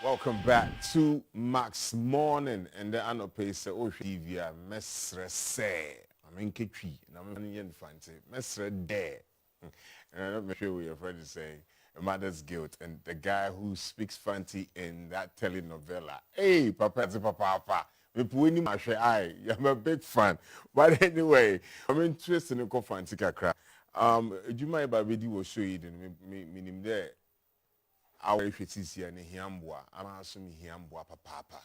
Welcome back to Max Morning, and the anope say oh TV mesre say I mean ketwi na me yen fancy mesre de and I'm not sure what your friend is saying a mother's guilt and the guy who speaks fancy in that telenovela. Hey papa me puini mahwe I I'm a big fan, but anyway I'm interested in ko fancy kakra you might be will show you meaning there our efetisi ne hiambwa ama so me hiambwa papa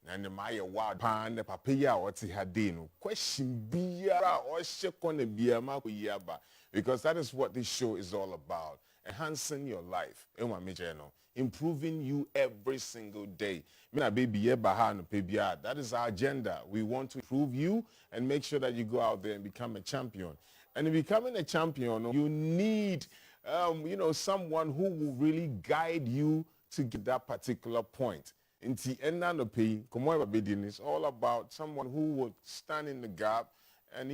na ne maye wad pan ne papa ya woti hade no question biara o hye kona bia ma ko yiaba, because that is what this show is all about, enhancing your life enwa me no improving you every single day. Me na baby ye ba ha no pe bia, that is our agenda. We want to improve you and make sure that you go out there and become a champion. And in becoming a champion, you need someone who will really guide you to get that particular point. In the end of the pay, it's all about someone who will stand in the gap and,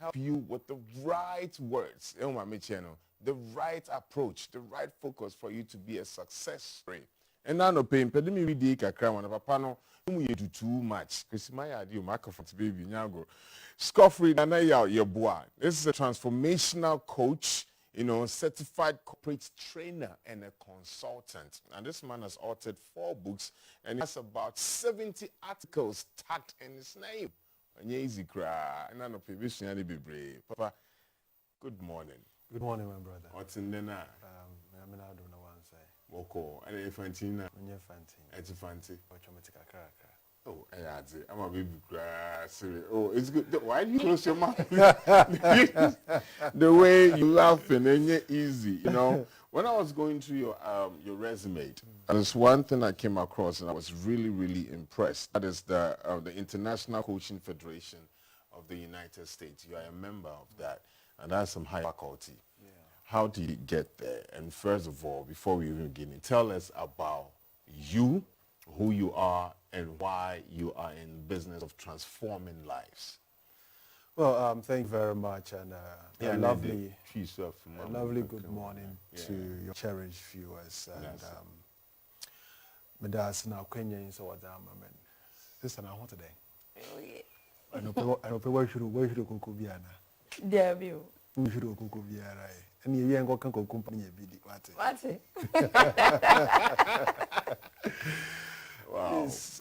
help you with the right words, the right approach, the right focus for you to be a success story. And now no pain, but let me read the kakra one papa no you do too much. Because my idea, my comfort baby, nyago. Scofray, your boy. This is a transformational coach, certified corporate trainer and a consultant. And this man has authored 4 books and he has about 70 articles tagged in his name. And easy cry. And I know people be brave. Papa, good morning. Good morning, my brother. What's in there now? I'm not doing one say. Woko, and if fancy it's fancy. Oh, I'm a baby grass. Oh, it's good. Why do you close your mouth? The way you laughing and you're easy, When I was going through your resume, there's one thing I came across and I was really, really impressed. That is the International Coaching Federation of the United States. You are a member of that, and that's some high faculty. Yeah. How do you get there? And first of all, before we even begin, tell us about you, who you are, and why you are in the business of transforming lives. Well, thank you very much, and a lovely good morning to your cherished viewers. And that's now Kenya so what I'm sister now what today? Oh yeah. I know where should go biana. There you. We should go biara. And you ain't got company what? Wow. It's,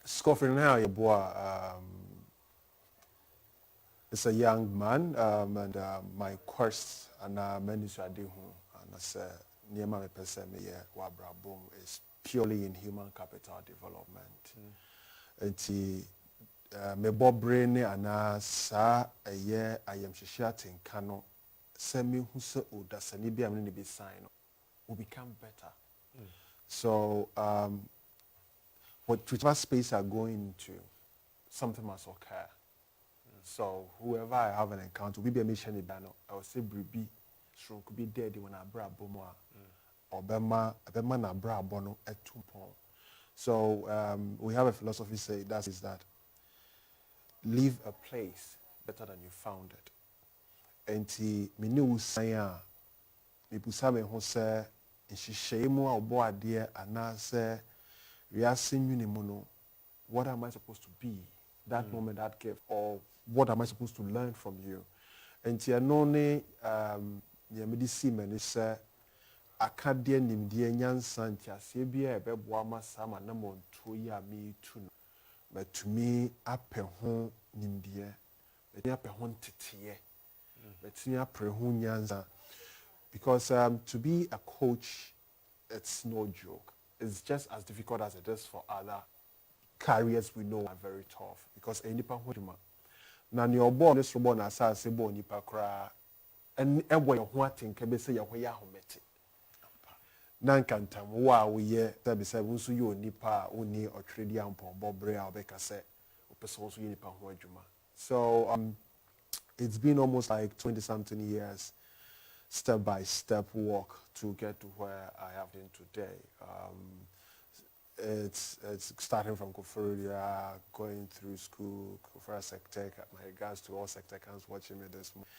Scofray now, your boy, is a young man, and my course and many and as near my person Wabra Boom is purely in human capital development. And me bob brain and sa a year I am shouting cano send me who so that Sanibi am be sign will become better. So whichever space I go into, something must occur. So whoever I have an encounter, we be a mission I will say Bribi, so could be dead when I bra bomoa or Bema na bra bono at 2 points. So we have a philosophy say that is that leave a place better than you found it. And ti minu saya mi pusame ho say nhyehyɛ mu a ɔbɔ adeɛ anaasɛ wiase nwini mu no, what am I supposed to be that moment, that gift, or what am I supposed to learn from you? And ɛno ne nea mede si m'ani sɛ akadeɛ nimdeɛ nyansa nteaseɛ bi a ɛbɛboa ma saa ma na mɔntuo yi a meetu no matumi apɛ ho nimdeɛ, matumi apɛ ho nteteɛ, matumi apɛ ho nyansa. Because to be a coach, it's no joke. It's just as difficult as it is for other careers we know are very tough. Because nipa hodima, na ni obo ne sobo na asase bo nipa kra, and ebo ye ho atenka be say ye ho ya homete. Na nkantam wo a wo ye sabe say wo so ye onipa oni otwredi ampo bobre a obeka say opeso so ye nipa ho adwuma. So it's been almost like 20 something years. Step-by-step walk to get to where I have been today. It's starting from Scofray, going through school, Scofray Sectech. My regards to all Sectechans watching me this morning.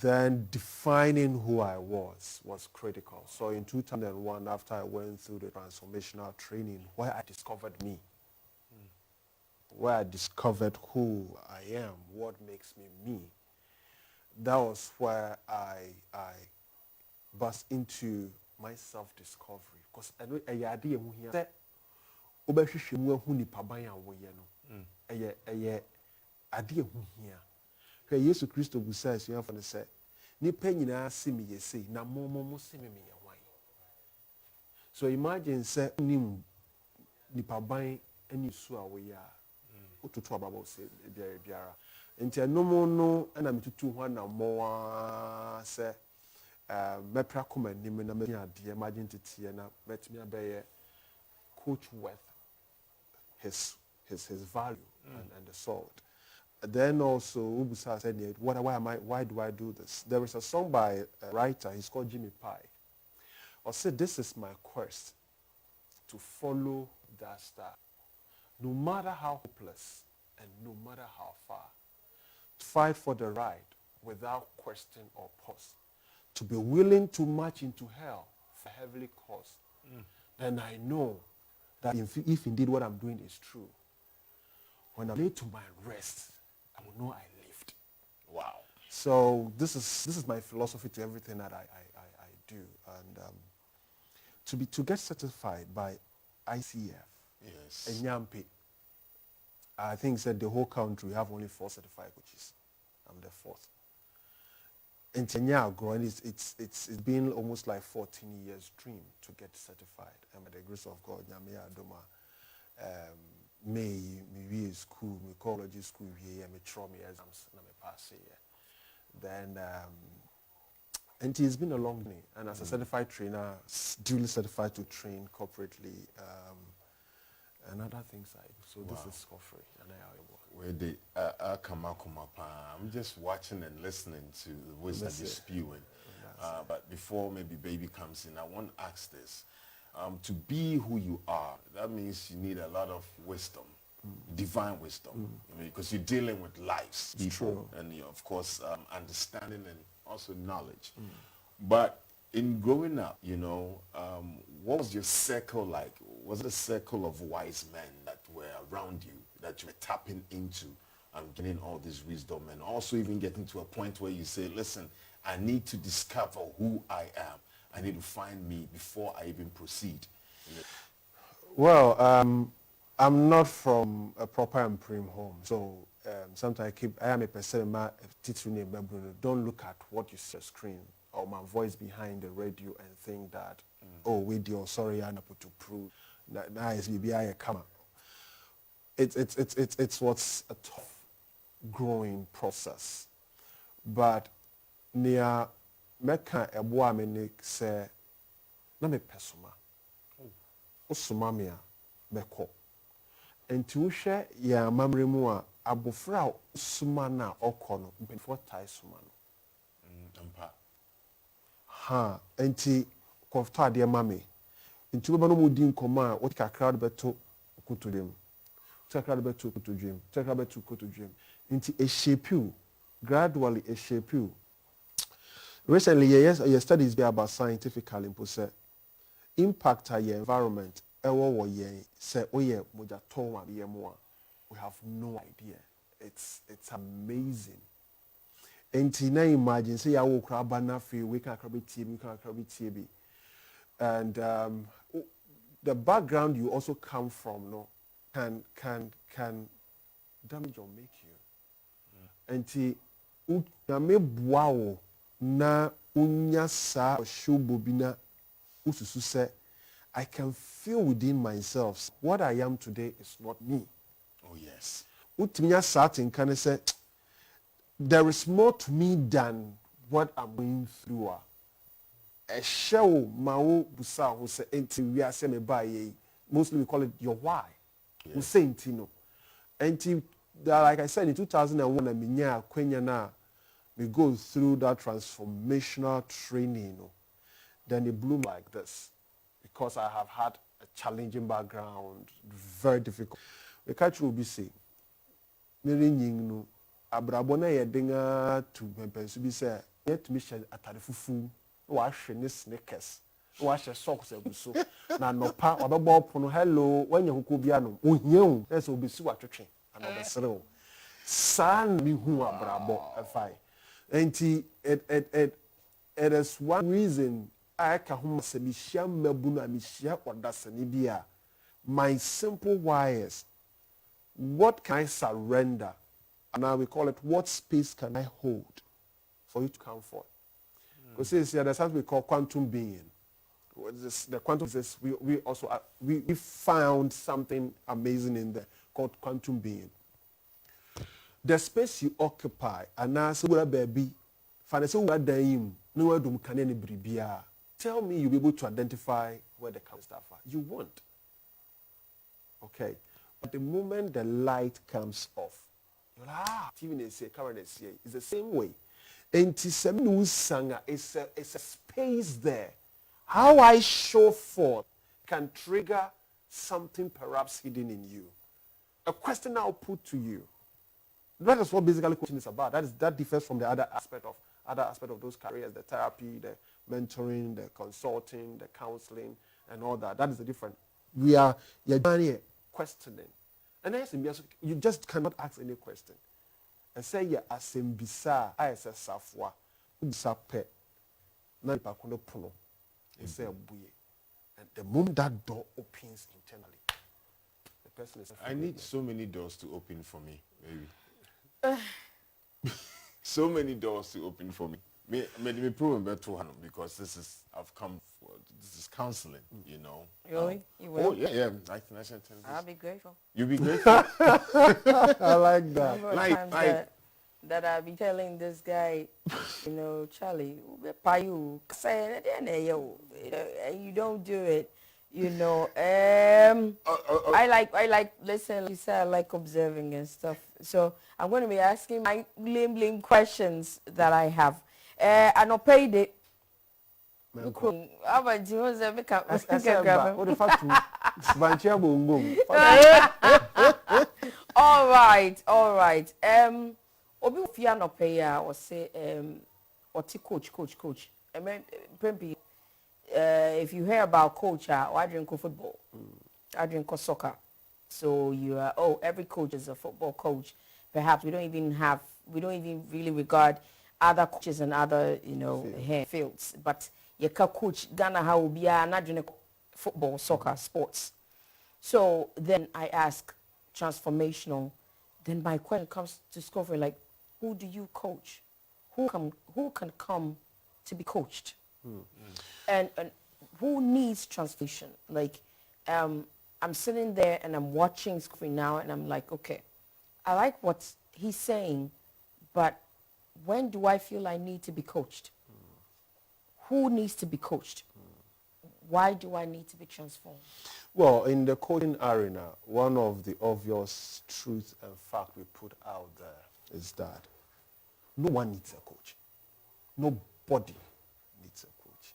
then defining who I was critical. So in 2001, after I went through the transformational training, where I discovered me, where I discovered who I am, what makes me me, that was where I burst into my self-discovery. Because I know a idea here. Obehwehwe mu ahu nipa ban a woyɛ no ɛyɛ ade ehu hia hwɛ Yesu Kristo busa asuafo no sɛ nipa nyinaa se me yɛsei na mo se me yɛ wan. So imagine sɛ nim nipa ban ani su a woyɛ a ototo ababa se biara nti ɛnom no ɛna metutu ho na moa sɛ mɛpra koma anim na mɛnya adeɛ magye nteteɛ na mɛtumi abɛyɛ coach worth his value and the salt. Then also, Ubusa said, why do I do this? There is a song by a writer, he's called Jimmy Pye. Or said, this is my quest, to follow that star. No matter how hopeless and no matter how far, to fight for the right without question or pause, to be willing to march into hell for a heavenly cause. Then I know that if indeed what I'm doing is true, when I lay to my rest, I will know I lived. Wow. So this is my philosophy to everything that I do. And to get certified by ICF, yes, and Nyampe, I think said the whole country we have only 4 certified coaches. I'm the 4th. In Kenya, growing, it's been almost like 14 years dream to get certified. And by the grace of God, Nyame Adoma, me school, me college school here, me try me exams, na me pass here. Then, and it's been a long journey. And as a certified trainer, duly certified to train corporately, and other things I do. So this is Scofray, and I work. Where they I'm just watching and listening to the wisdom you're spewing. But before maybe baby comes in, I want to ask this. To be who you are, that means you need a lot of wisdom, divine wisdom, because you're dealing with lives, people, and of course, understanding and also knowledge. But in growing up, what was your circle like? Was it a circle of wise men that were around you, that you were tapping into and getting all this wisdom, and also even getting to a point where you say, listen, I need to discover who I am. I need to find me before I even proceed. Well, I'm not from a proper and prim home, so sometimes I am a person, don't look at what you see on the screen or my voice behind the radio and think that, sorry, I'm not to prove. Now it's maybe I come. It's what's a tough growing process, but near meka eboa me ne say na me pesoma osoma me a meko enti wo hwe ya mamre mu a abofra osoma na okọ no mpefo tai soma no ha enti kofta de mame enti beba no mudi nkoma a wo kakra de beto kotodem kakra de beto kotodwem kakra beto kotodwem enti e shape you gradually e shape you. Recently, your studies be about scientifically impose impact on your environment. Say, we have no idea. It's amazing. And now imagine, say, I will grab banana free, we can grab TV, and the background you also come from, no, can damage or make you. And wow. Na unya sa shubobina ususu say I can feel within myself what I am today is not me. Oh yes. Utmiya satin can say there is more to me than what I'm going through. A show mao busa who say enti we are me by mostly we call it your why. Who say enti enti like I said in 2001 I minya kwenya na we go through that transformational training, then it bloomed like this because I have had a challenging background, very difficult. We catch will be say, Mary Ying no, Abrabona Yedinga to Pensubi say, yet to mission atade fufu wash ne sneakers wash socks so na no pa wabɛbɔ pono hello when you ko bia no ohia o na so obesi watwetwe ana obesere o san mi hu abrabo afai enti it is one reason I ka ho se mi hia mabu na mi hia odasani bia my simple why is what can I surrender? And now we call it, what space can I hold for you to come forth? Because there's something we call quantum being. The quantum is we also we found something amazing in there called quantum being. The space you occupy, and now say baby, tell me you'll be able to identify where the stuff are. You won't. Okay. But the moment the light comes off, you're like, even they say, current is here. It's the same way. And it's a space there. How I show forth can trigger something perhaps hidden in you. A question I'll put to you. That is what basically coaching is about. That differs from the other aspect of those careers, the therapy, the mentoring, the consulting, the counseling, and all that. That is the difference. You're questioning. And you just cannot ask any question. And say, yeah, as in bisa, I say safwa, bisa pe, na ipa kono puno, and say buye. And the moment that door opens internally, the person is. I need so many doors to open for me, maybe. So many doors to open for me. Me proven better because this is counseling, you know. Really? You will? Oh yeah. I'll be grateful. You'll be grateful. I like that. Number of times that I'll be telling this guy, you know, Charlie, and you don't do it, you know. I like listen, Lisa, I like observing and stuff. So I'm going to be asking my lame questions that I have. I don't pay it. All right. Obi fia no pay or say or coach. I mean, if you hear about coach, I drink football. I drink soccer. So you are every coach is a football coach. Perhaps we don't even really regard other coaches and other, you know, fields. But you can coach Ghana how be not football, soccer, sports. So then I ask transformational. Then my question comes to Scofray, like, who do you coach? Who can come to be coached? And who needs transformation? Like, I'm sitting there and I'm watching Scofray now and I'm like, okay, I like what he's saying, but when do I feel I need to be coached? Who needs to be coached? Why do I need to be transformed? Well, in the coaching arena, one of the obvious truths and fact we put out there is that no one needs a coach. Nobody needs a coach.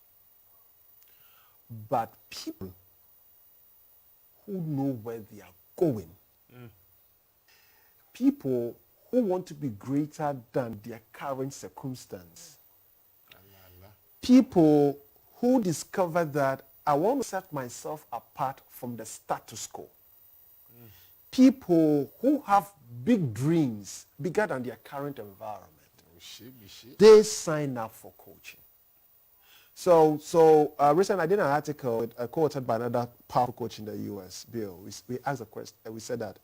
But people who know where they are going, people who want to be greater than their current circumstance, people who discover that I want to set myself apart from the status quo. People who have big dreams, bigger than their current environment. They sign up for coaching. So recently I did an article quoted by another powerful coach in the U.S., Bill. We asked a question, and we said that,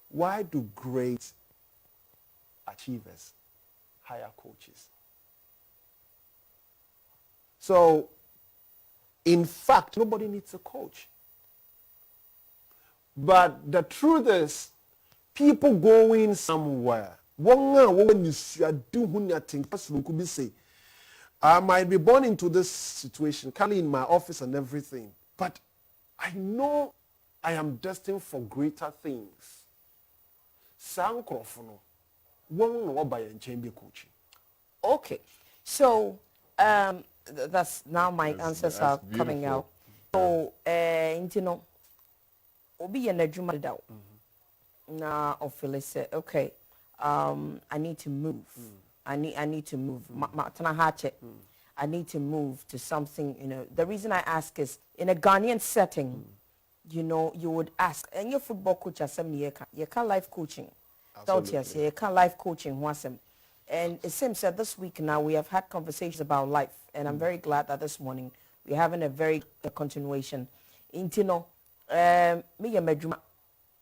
why do great achievers hire coaches? So, in fact, nobody needs a coach. But the truth is, people going somewhere, I might be born into this situation, currently in my office and everything, but I know I am destined for greater things. Okay, so that's now my answers are coming out. So, you know, obi na adwuma da na ofile say, okay, I need to move. I need to move. I need to move to something, The reason I ask is, in a Ghanaian setting, you would ask, and your football coach has some you can life coaching. Absolutely. You can life coaching once. And it seems that this week now we have had conversations about life, and I'm very glad that this morning we're having a very continuation. Intino, me medjuma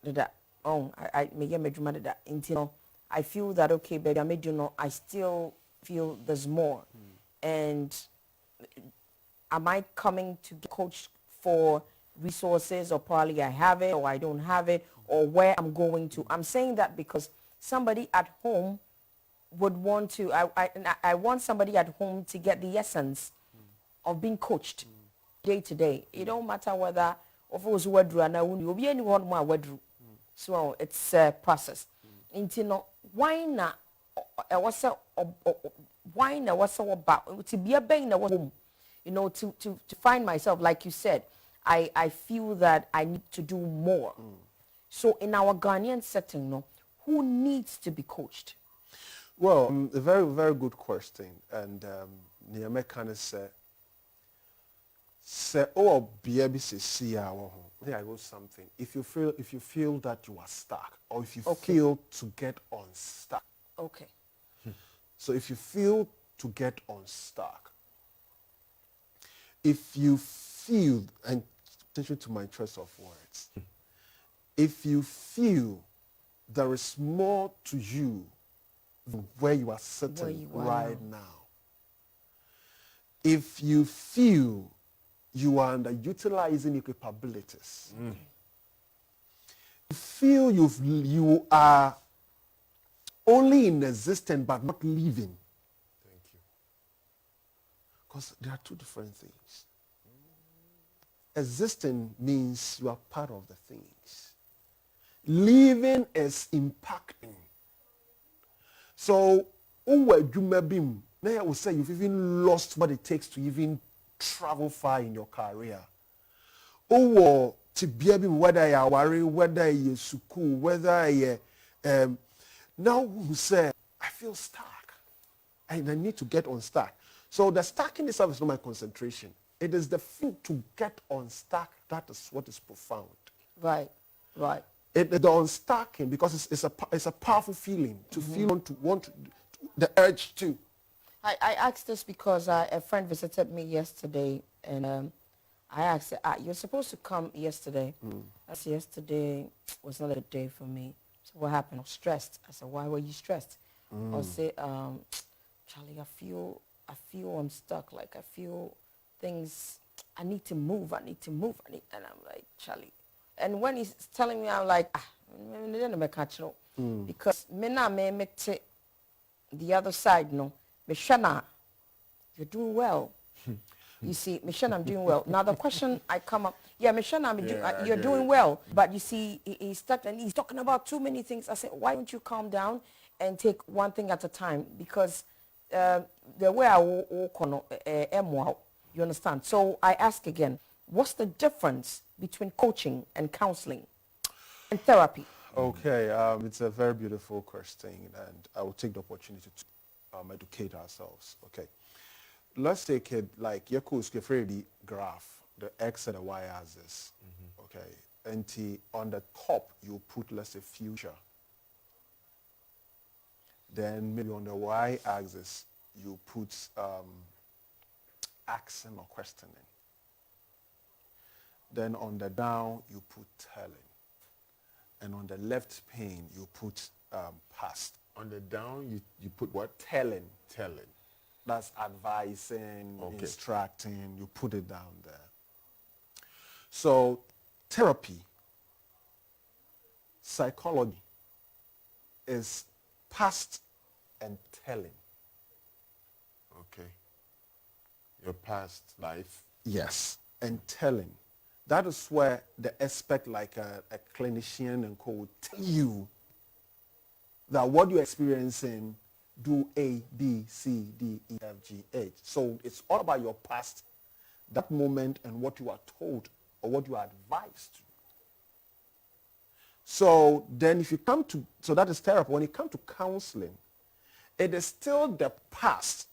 that. Oh, I me medjuma that. Intino, I feel that okay, baby, I still feel there's more. And am I coming to get coached for resources, or probably I have it or I don't have it, or where I'm going to? I'm saying that because somebody at home would want to, I want somebody at home to get the essence of being coached day to day. It don't matter whether of us wadru and you'll be anyone more wadru. So it's a process. Why not? Why not? What's all about? To be a bang home, to find myself, like you said, I feel that I need to do more. So in our Ghanaian setting, who needs to be coached? Well, a very, very good question. And Niame kind of said, oh, baby, see, I wrote something. If you feel that you are stuck, or if you feel to get unstuck. Okay. So if you feel to get unstuck, if you feel, and attention to my choice of words, if you feel there is more to you than where you are sitting right now, if you feel you are underutilizing your capabilities, you feel you are only in existence but not living. Thank you. Because there are two different things. Existing means you are part of the things. Living is impacting. So, now I would say you've even lost what it takes to even travel far in your career. To be able, whether you are worried, whether you are school, whether you now who say, I feel stuck and I need to get unstuck. So the stuck in itself is not my concentration. It is the thing to get unstuck that is what is profound. Right. The unstucking, because it's a powerful feeling to feel the urge to. I asked this because a friend visited me yesterday, and I asked her, you're supposed to come yesterday. I said, yesterday was not a good day for me. So what happened? I was stressed. I said, why were you stressed? I said, Charlie, I feel I'm stuck. Like I feel things, I need to move. And I'm like, Charlie. And when he's telling me, I'm like, because me make the other side, Mishana, you're doing well. You see, Mishana, I'm doing well. Now the question I come up, Mishana, you're doing well. But you see, he's stuck and he's talking about too many things. I said, why don't you calm down and take one thing at a time? Because the way I walk, you understand? So I ask again, what's the difference between coaching and counseling and therapy? Okay, it's a very beautiful question, and I will take the opportunity to educate ourselves. Okay, let's take it like your Scofray graph, the x and the y axis. Okay, and on the top you put, let's say, future. Then maybe on the y axis you put asking or questioning. Then on the down you put telling. And on the left pane, you put past. On the down, you put what? Telling. Telling. That's advising, instructing. You put it down there. So therapy, psychology, is past and telling. Okay. Your past life. Yes, and telling. That is where the aspect like a clinician and co will tell you that what you're experiencing, do A, B, C, D, E, F, G, H. So it's all about your past, that moment, and what you are told or what you are advised to. So then if you come to, so that is therapy. When you come to counseling, it is still the past,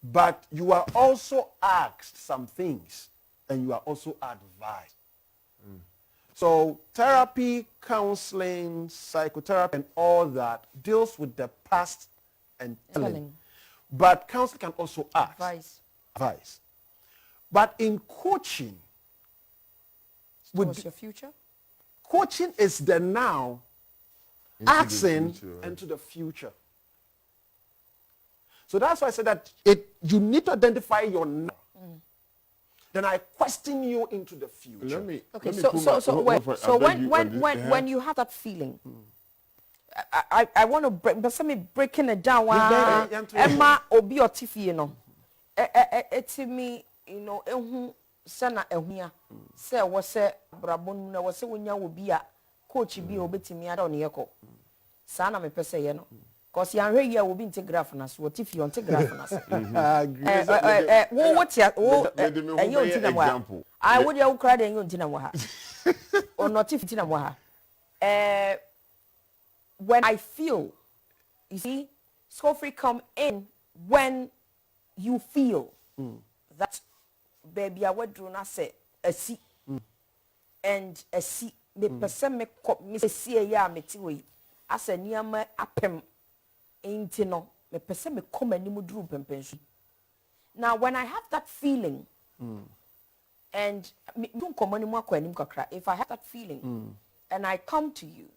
but you are also asked some things and you are also advised. So therapy, counseling, psychotherapy, and all that deals with the past and telling. But counseling can also ask. Advice. But in coaching, what's your future? Coaching is the now asking into the future. So that's why I said that you need to identify your now. Then I question you into the future. When you have that feeling, I want to break, but me breaking it down. Emma obi otifi, you know, me, you know, sana ehia. Say was say brabon na was say when you will be a coach be obeti me ada oniyeko. Sana me pese ye no. Cause you are here will be integraf nas. What if you integraf nas? What ya? Example. I would you cry and you dinner or not if dinner when I feel, you see, Scofray come in when you feel that baby I would do not say a see and a see me person me see ya me tiwi as a near apem. Ain't no me pese me come ani mu duru pempensu. Now when I have that feeling and if I have that feeling and I come to you,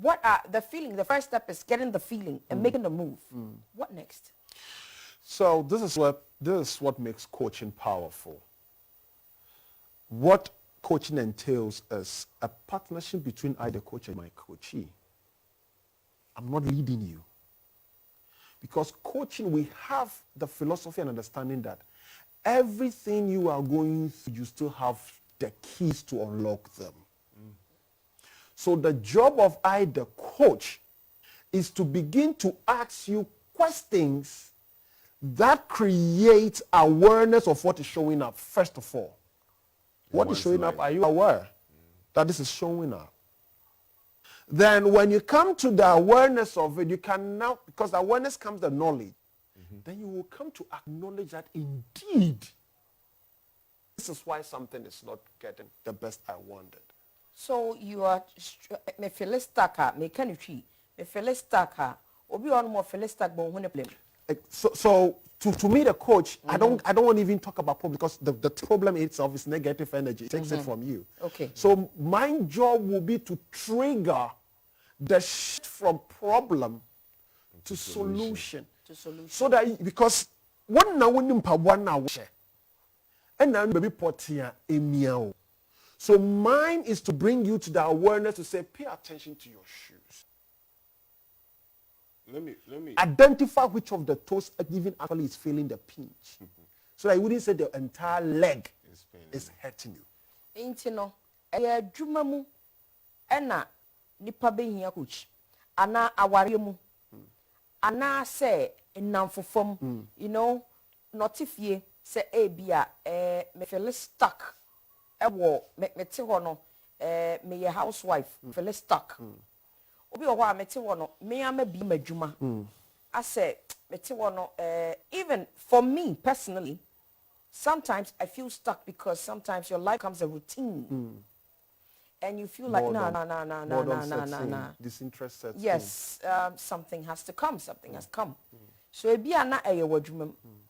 what are the feeling? The first step is getting the feeling and making the move. What next? So this is what makes coaching powerful. What coaching entails is a partnership between I, the coach, and my coachee. I'm not leading you. Because coaching, we have the philosophy and understanding that everything you are going through, you still have the keys to unlock them. So the job of I, the coach, is to begin to ask you questions that create awareness of what is showing up, first of all. What is showing up? Are you aware that this is showing up? Then when you come to the awareness of it, you can now, because awareness comes the knowledge, then you will come to acknowledge that indeed, this is why something is not getting the best I wanted. So you are, me feel stuck, me can you me feel stuck, obi on more feel stuck, but when play. So to me, the coach, I don't want to even talk about problem because the problem itself is negative energy. It takes it from you. Okay. So my job will be to trigger the shift from problem to solution. So that because one now and now baby potia emiao. So mine is to bring you to the awareness to say, pay attention to your shoes. Let me identify which of the toes even actually is feeling the pinch. So that you wouldn't say the entire leg is hurting you. Ain't you know, jumamu ena nipa behia coach. Ana awarimu. Ana say namfofom, you know, not if ye say bia me feel stuck. Me te hono me ye housewife feel stuck. Obi owa me te wono me am bi madwuma. I say me te wono even for me personally, sometimes I feel stuck because sometimes your life becomes a routine. And you feel like no. Disinterested. Yes, something has to come. Something has come. So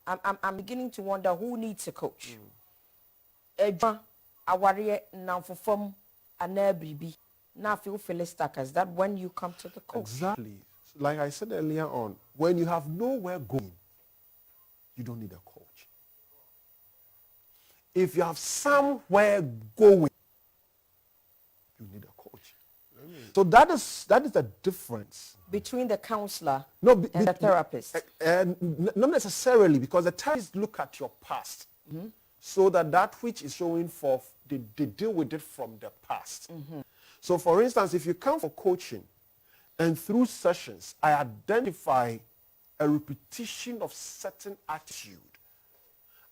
I'm beginning to wonder who needs a coach. Aware now for form and now feel stuck. Is that when you come to the coach? Exactly. Like I said earlier on, when you have nowhere going, you don't need a coach. If you have somewhere going, you need a coach. So that is the difference between the counselor and the therapist. Not necessarily, because the therapists look at your past, so that which is showing forth, they deal with it from the past. So, for instance, if you come for coaching, and through sessions, I identify a repetition of certain attitude,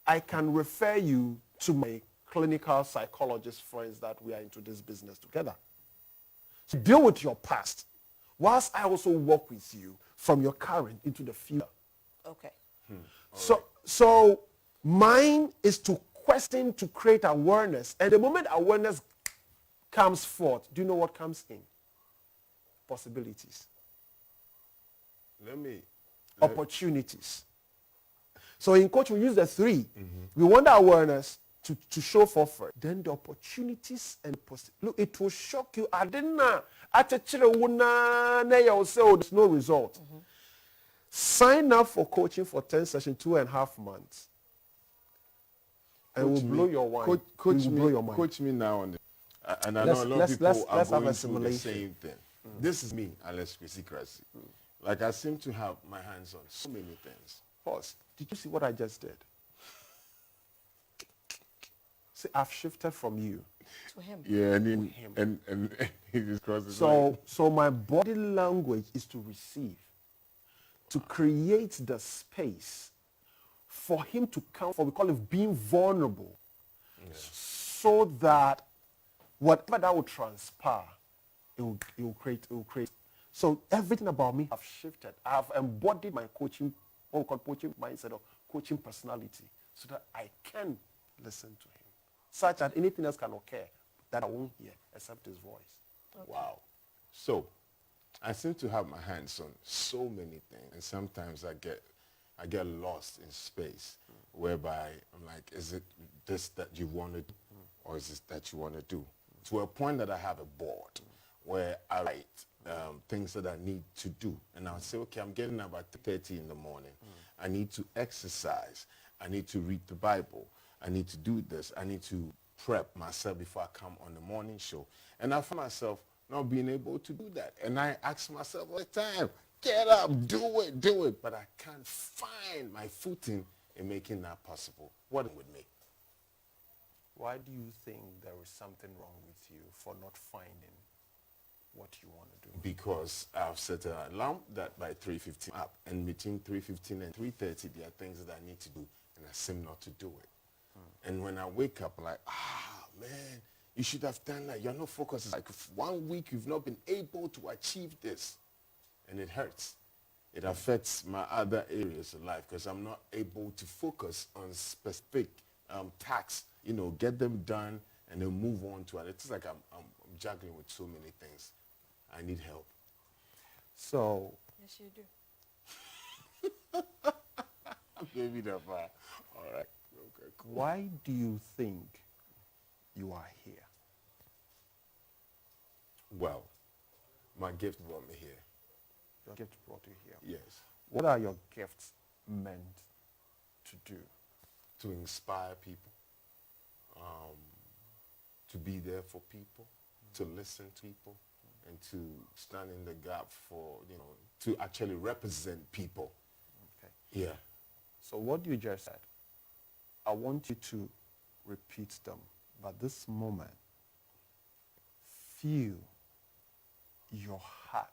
I can refer you to my clinical psychologist friends that we are into this business together. So deal with your past. whilst I also walk with you from your current into the future. Okay. So mine is to question, to create awareness. And the moment awareness comes forth, do you know what comes in? Possibilities. Opportunities. So in coach, we use the 3. We want the awareness to show forth. Then the opportunities and look, it will shock you. I didn't know. There's no result. Sign up for coaching for 10 sessions, 2.5 months. And we'll blow your mind. Blow your mind. Coach me now on this. And I know a lot of people are going through the same thing. This is me, Alex Secrecy. Like I seem to have my hands on so many things. Pause. Did you see what I just did? See, I've shifted from you To him. Yeah, and he just crosses the line. So my body language is to receive, to create the space for him to come for, we call it being vulnerable, so that whatever that will transpire, it will create. So everything about me have shifted. I have embodied my coaching, what we call coaching mindset or coaching personality, so that I can listen to him, such that anything else can occur that I won't hear except his voice. Okay. Wow. So I seem to have my hands on so many things, and sometimes I get lost in space, whereby I'm like, is it this that you want to do, or is this that you want to do? To a point that I have a board where I write things that I need to do, and I'll say, okay, I'm getting up at 3:30 in the morning. I need to exercise. I need to read the Bible. I need to do this. I need to prep myself before I come on the morning show. And I find myself not being able to do that. And I ask myself all the time, get up, do it. But I can't find my footing in making that possible. What with me? Why do you think there is something wrong with you for not finding what you want to do? Because I've set an alarm that by 3:15 up, and between 3:15 and 3:30 there are things that I need to do, and I seem not to do it. And when I wake up, I'm like, man, you should have done that. You're not focused. It's like 1 week you've not been able to achieve this, and it hurts. It affects my other areas of life because I'm not able to focus on specific tasks, get them done and then move on to it. It's like I'm juggling with so many things. I need help. So, Yes, you do. Maybe that far. All right. Okay, cool. why do you think you are here? Well, my gift brought me here. Your gift brought you here. Yes. What are your gifts meant to do? To inspire people, to be there for people, to listen to people, and to stand in the gap for, to actually represent people. Okay. Yeah. So what you just said, I want you to repeat them. But this moment, feel your heart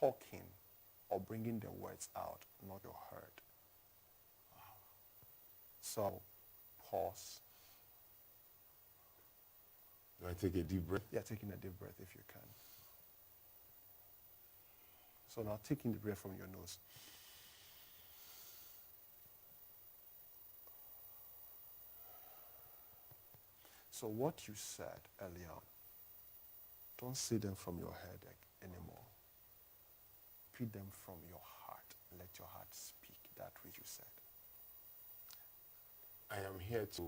talking or bringing the words out, not your heart. Wow. So pause. Do I take a deep breath? Yeah, taking a deep breath if you can. So now taking the breath from your nose. So what you said earlier on, don't say them from your head anymore. Repeat them from your heart. Let your heart speak that which you said. I am here to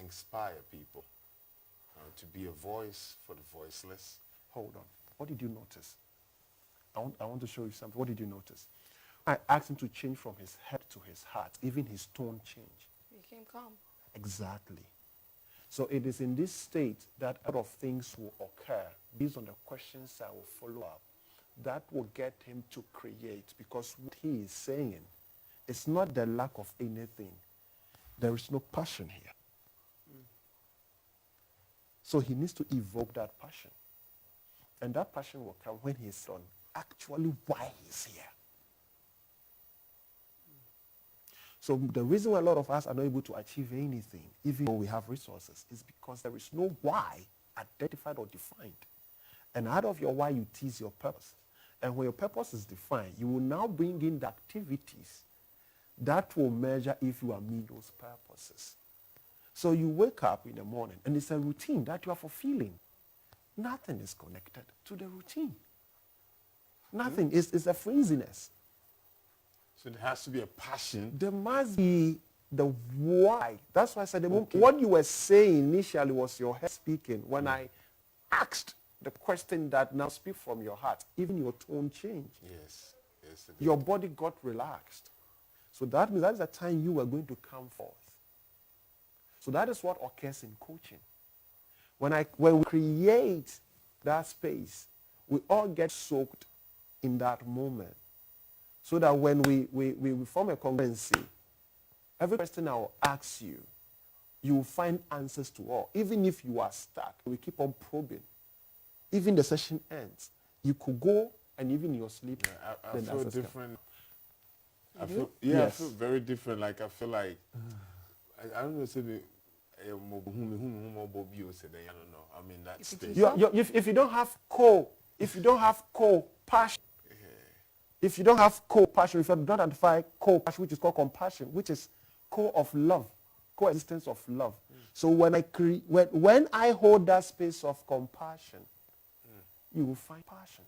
inspire people, to be a voice for the voiceless. Hold on. What did you notice? I want to show you something. What did you notice? I asked him to change from his head to his heart. Even his tone changed. He became calm. Exactly. So it is in this state that a lot of things will occur based on the questions I will follow up. That will get him to create, because what he is saying is not the lack of anything. There is no passion here. So he needs to evoke that passion. And that passion will come when he's on actually why he's here. So the reason why a lot of us are not able to achieve anything, even though we have resources, is because there is no why identified or defined. And out of your why, you tease your purpose. And when your purpose is defined, you will now bring in the activities that will measure if you are meeting those purposes. So you wake up in the morning, and it's a routine that you are fulfilling. Nothing is connected to the routine. Nothing. It's a frenziness. So there has to be a passion. There must be the why. That's why I said what you were saying initially was your head speaking. When I asked the question that now speak from your heart, even your tone changed. Yes. Yes. Your body got relaxed. So that means that is the time you are going to come forth. So that is what occurs in coaching. When we create that space, we all get soaked in that moment. So that when we form a congruency, every question I will ask you, you will find answers to all. Even if you are stuck, we keep on probing. Even the session ends, you could go and even in your sleep. Yeah, I feel different. I feel very different. Like I feel like I don't know. Say I don't know. I mean that stage. If you don't have co-passion, if you don't have co-passion, if you don't identify co-passion, which is called compassion, which is of love, coexistence of love. So when I hold that space of compassion, you will find passion.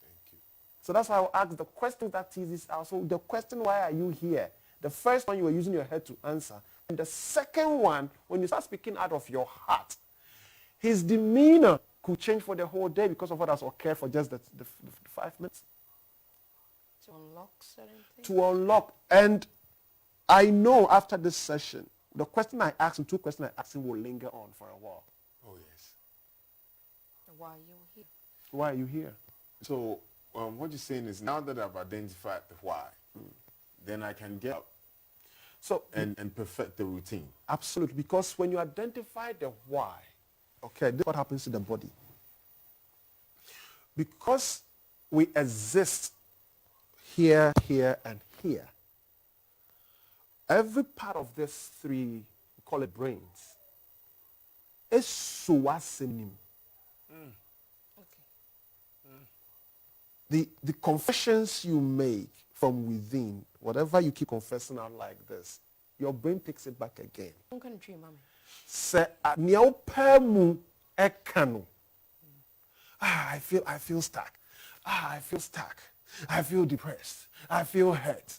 Thank you. So that's why I will ask the question that teases out. So the question, why are you here? The first one you were using your head to answer. And the second one, when you start speaking out of your heart, his demeanor could change for the whole day because of what has occurred for just the 5 minutes. To unlock certain things? To unlock. And I know after this session, the question I asked him, 2 questions I asked him will linger on for a while. Oh, yes. Why are you here? Why are you here? So what you're saying is now that I've identified the why, then I can get up and perfect the routine. Absolutely. Because when you identify the why, okay, this is what happens to the body. Because we exist here, here, and here, every part of these 3, we call it brains, is suasenim. The confessions you make from within, whatever you keep confessing out like this, your brain picks it back again. I feel stuck. I feel stuck. I feel depressed. I feel hurt.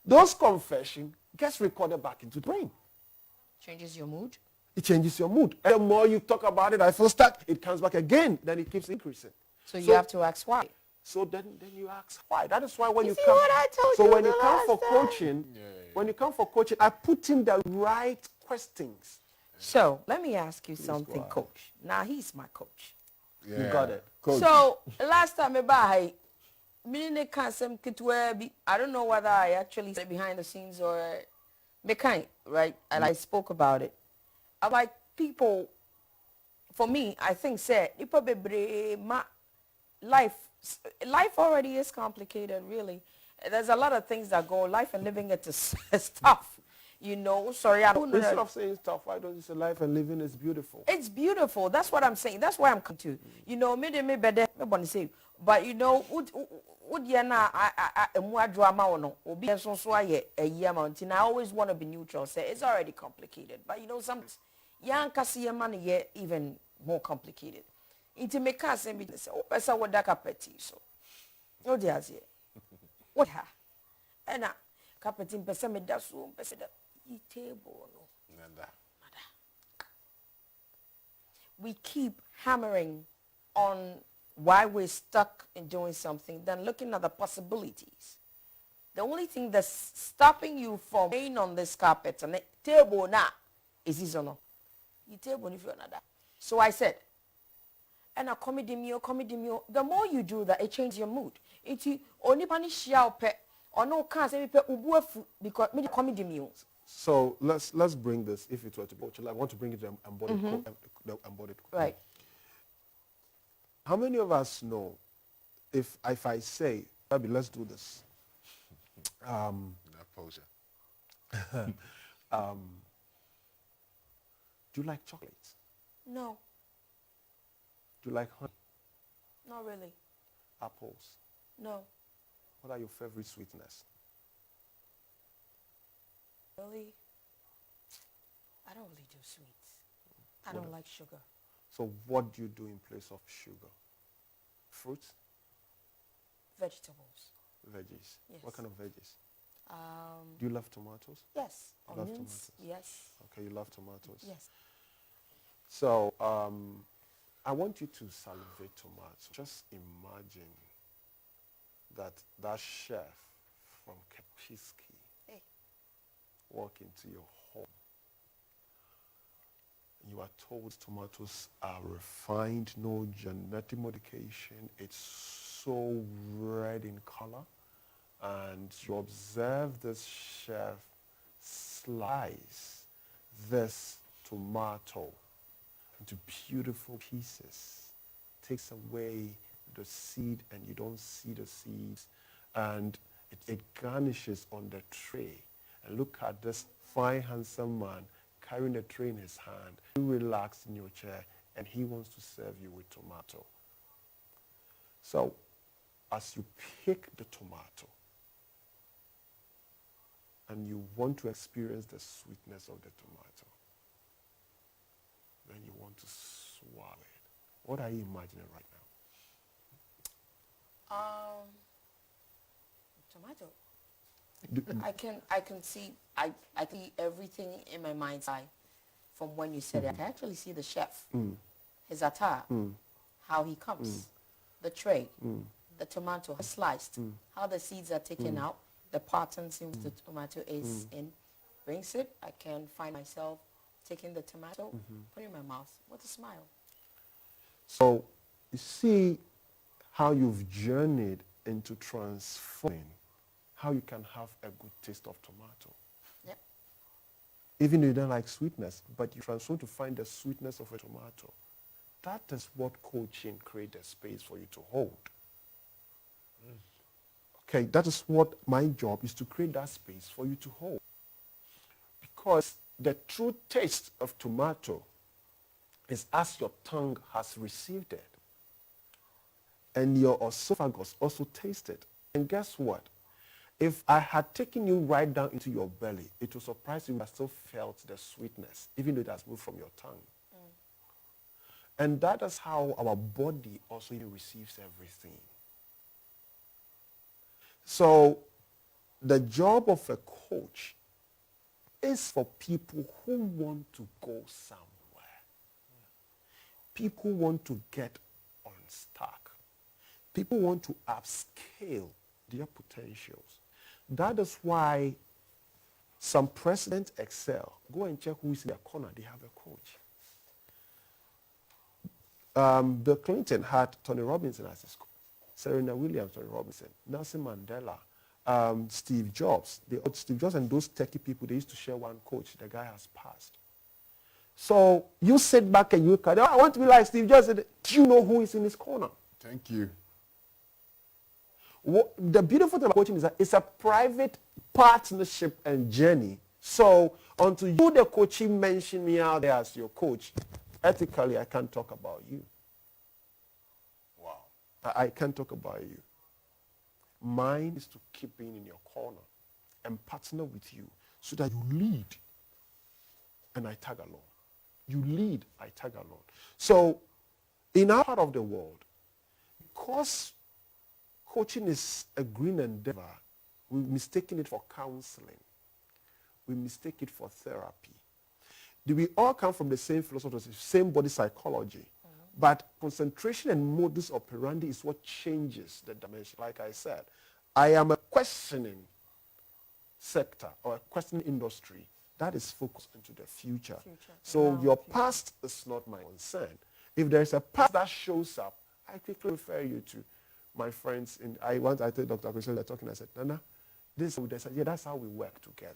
Those confessions gets recorded back into the brain. Changes your mood? It changes your mood. And the more you talk about it, I feel stuck, it comes back again. Then it keeps increasing. So you have to ask why. So then you ask why. That is why when you see come. what I told so you when the you come for last time? coaching, when you come for coaching, I put in the right questions. So let me ask you Please something, go coach. Now he's my coach. Yeah. You got it. Coach. So last time I don't know whether I actually said behind the scenes or right? And I spoke about it. I'm like, people, for me, I think life already is complicated, really. There's a lot of things that go. Life and living it is tough. Sorry, I don't know. Instead of saying stuff, why don't you say life and living is beautiful? It's beautiful. That's what I'm saying. That's why I'm coming to. Me better. But I always want to be neutral. Say it's already complicated. But some young money even more complicated. Into make us say, oh, person what that carpet so. No, dears, what ha? And now, carpeting person me that so person that table no. Nada. We keep hammering on why we're stuck in doing something than looking at the possibilities. The only thing that's stopping you from laying on this carpet and the table now is this or no. You table if you're not that. So I said, and a comedy meal. The more you do that, it changes your mood. It's only pani shall pet or no can't say pet ubuafu because me comedy meals. So let's bring this, if it were to go. I want to bring it to the embodied. Right. How many of us know if I say, Baby, let's do this. That posure. Do you like chocolates? No. Do you like honey? Not really. Apples. No. What are your favorite sweetness? Really? I don't really do sweets. I What don't a- like sugar. So what do you do in place of sugar? Fruits? Vegetables. Veggies? Yes. What kind of veggies? Do you love tomatoes? Yes. You love Onions. tomatoes? Yes. Okay, you love tomatoes. Yes. So I want you to salivate tomatoes. Just imagine that chef from Kepiski Hey. walk into your home. You are told tomatoes are refined, no genetic modification. It's so red in color. And you observe this chef slice this tomato into beautiful pieces, takes away the seed and you don't see the seeds, and it garnishes on the tray. And look at this fine, handsome man carrying a tray in his hand. You relax in your chair and he wants to serve you with tomato. So as you pick the tomato and you want to experience the sweetness of the tomato, then you want to swallow it. What are you imagining right now? Tomato. Do- I can see everything in my mind's eye from when you said it. I can actually see the chef, his attire, how he comes, the tray, the tomato sliced, how the seeds are taken out, the patterns in which the tomato is in, brings it. I can find myself taking the tomato, putting it in my mouth with a smile. So you see how you've journeyed into transforming how you can have a good taste of tomato. Yep. Even though you don't like sweetness, but you transform to find the sweetness of a tomato. That is what coaching creates a space for you to hold. Okay, that is what my job is, to create that space for you to hold. Because the true taste of tomato is as your tongue has received it. And your esophagus also tastes it. And guess what? If I had taken you right down into your belly, it will surprise you, I still felt the sweetness, even though it has moved from your tongue. And that is how our body also receives everything. So the job of a coach is for people who want to go somewhere. People who want to get unstuck. People want to upscale their potentials. That is why some presidents excel. Go and check who is in their corner. They have a coach. Bill Clinton had Tony Robinson as his coach. Serena Williams, Tony Robinson. Nelson Mandela. Steve Jobs. Steve Jobs and those techie people, they used to share one coach. The guy has passed. So you sit back and you look at, I want to be like Steve Jobs. Do you know who is in his corner? Thank you. The beautiful thing about coaching is that it's a private partnership and journey. So until you, the coachee, mention me out there as your coach, ethically, I can't talk about you. Wow. I can't talk about you. Mine is to keep being in your corner and partner with you so that you lead and I tag along. You lead, I tag along. So in our part of the world, because coaching is a green endeavor, we've mistaken it for counseling. We mistake it for therapy. We all come from the same philosophy, same body psychology. But concentration and modus operandi is what changes the dimension. Like I said, I am a questioning sector or a questioning industry that is focused into the future. So your past is not my concern. If there is a past that shows up, I quickly refer you to my friends. I told Dr. Christian, they're talking, I said, Nana, this, they said, yeah, that's how we work together.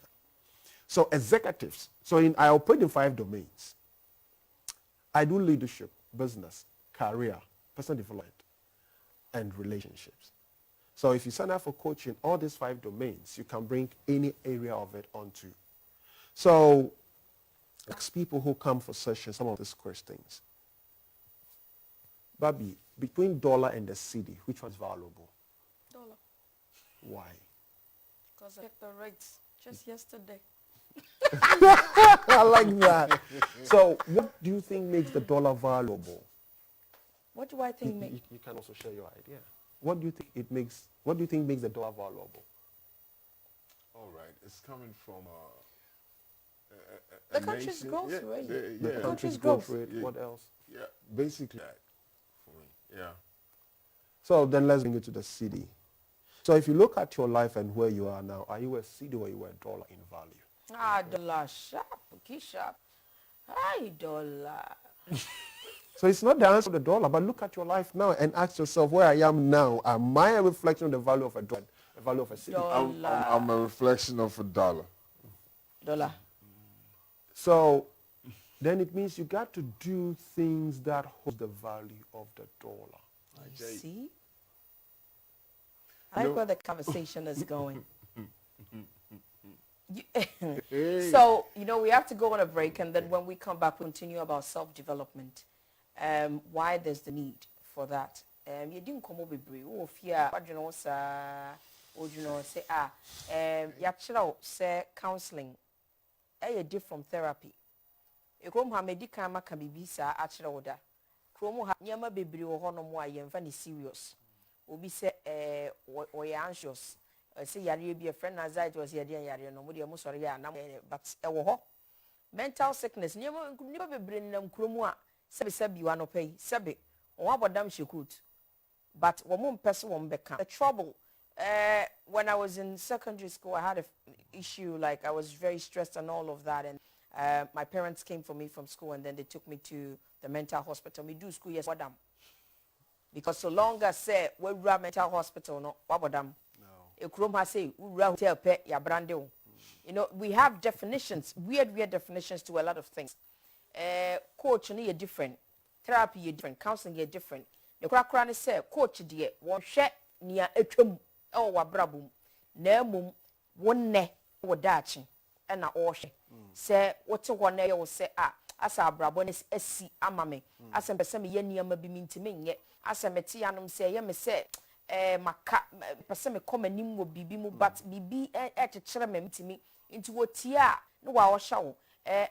So executives, I operate in 5 domains. I do leadership, business, career, personal development, and relationships. So if you sign up for coaching, all these 5 domains, you can bring any area of it onto. So ask people who come for sessions some of these questions. Babi, between dollar and the cedi, which one's valuable? Dollar. Why? Because I checked the rates just yesterday. I like that. So, what do you think makes the dollar valuable? What do I think makes? You can also share your idea. What do you think it makes? What do you think makes the dollar valuable? All right, it's coming from The country's nation. growth rate. The Yeah, country's growth. growth rate. Yeah. What else? yeah, basically that for me. Yeah. So then let's bring it to the cedi. So if you look at your life and where you are now, are you a cedi or you are a dollar in value? Ah, dollar sharp, key sharp. Hi, dollar. So it's not the answer of the dollar, but look at your life now and ask yourself where I am now. Am I a reflection of the value of a dollar, the value of a cedi? Dollar. I'm a reflection of a dollar. Dollar. So then it means you got to do things that hold the value of the dollar. You see? I like where the conversation is going. So, we have to go on a break, and then when we come back, we'll continue about self-development. Why there's the need for that. You didn't come over brief. Oh, fear. Say, say counseling. Different therapy. Ekrom ha medical maka bibisa achira oda. Krom ha nyama bebre wo hono mo ayemfa ni serious. Obi se we anxious. Say yare bi a friend anxiety was yare no mo de mo sori ya na but wo ho. Mental sickness nyama bebre nam krom a sebe wa no pay sebe won abodam shekut. But wo mo mpese wo mbeka. The trouble when I was in secondary school, I had an issue, like I was very stressed and all of that, and my parents came for me from school, and then they took me to the mental hospital. Me do school, yes, wadam. Because so long as say we run mental hospital, no, wadam. No. Ekrom ha say we run hotel pe ya brande. We have definitions, weird definitions to a lot of things. Coach ni ye different, therapy ye different, counseling ye different. The kra ne say coach die won hwe nia etwam e wa brabum na mum wonne wo daachi e na o hwe se wote ho na ye wo se asa abrabo ne asi amame asa mpese me ye niam bi mintime nye asa meti yanom se ye me se maka pese me komanim wo bibi mu but bibi kekere me mintimi nti wo tia no wa wo hya wo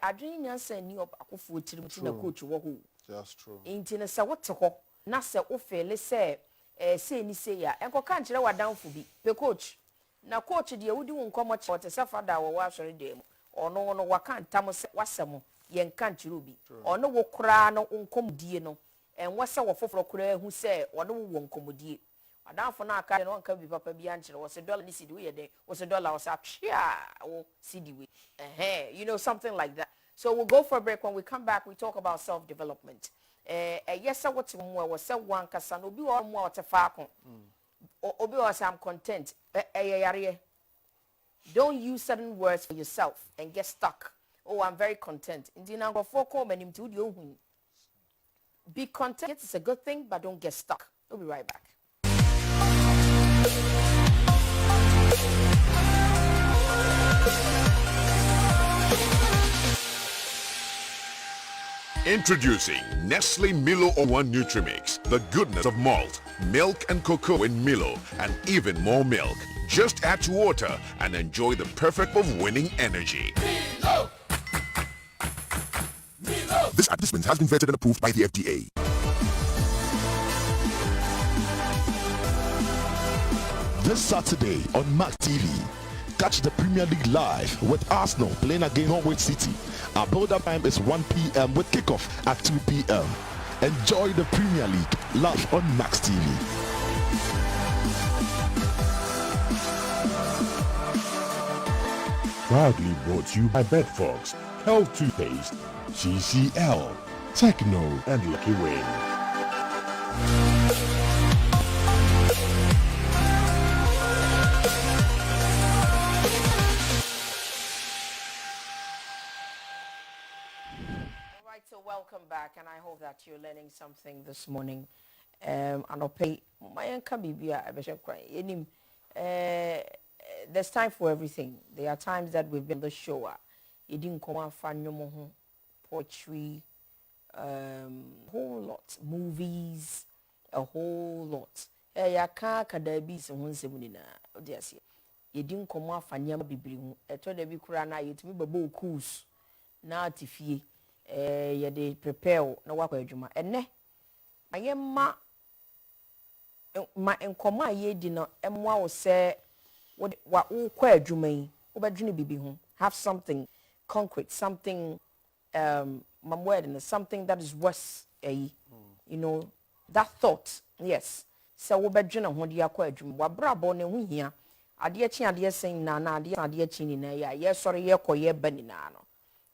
adwene nyansa ni akofo tirim ti na coach wo ho just true nti ne se wote ho na se wo fele se say ni say ya enko kan kire wadanfo bi pe coach na coach de wudi wo nkomo che wote se fada wo wa sori dem ono no wakan tam se wasemo ye nkan kire obi ono wo kura no nkomdie no enwo se wo foforo kura hu se ono wo nkomdie wadanfo na aka no nka bi papa bi ankire wo se dollar ni cedi we ye den wo se dollar wo se atwea wo cedi we something like that. So we'll go for a break. When we come back, we talk about self-development. Yes, what was said one casan, obi or more to falcon. Obi was I'm content. Don't use certain words for yourself and get stuck. Oh, I'm very content. Be content. It's a good thing, but don't get stuck. We'll be right back. Introducing Nestle Milo 01 Nutri Mix. The goodness of malt, milk and cocoa in Milo, and even more milk. Just add to water and enjoy the perfect of winning energy. Milo! Milo! This advertisement has been vetted and approved by the FDA. This Saturday on Mac TV, catch the Premier League live with Arsenal playing against Norwich City. Our build-up time is 1 p.m. with kickoff at 2 p.m. Enjoy the Premier League live on Max TV. Proudly brought to you by Bedfox, Health Toothpaste, CCL, Techno, and Lucky Win. So welcome back, and I hope that you're learning something this morning. And I'll pay my there's time for everything. There are times that we've been on the show. You didn't come and find your poetry, whole lot. Movies, a whole lot. Ya ka dabi se ho nsem ni na odi ase. Ye di nkomo afanya bibiri hu. Eto da bi kura na yetumi babo cruise na atifie. Ye de prepare na wakwa adwuma. Enne ayema ma nkomo aye di no emwa wo se wa ukwa adwuma yi obedwene bibi ho. Have something concrete, something something that is worth you know, that thought. Yes. So we bedwene ho de akwa adwuma. Wa brabo na hu hia. Ade achi ade sen na ade achi ni na ya. Ye sori ye koye ba ni na no.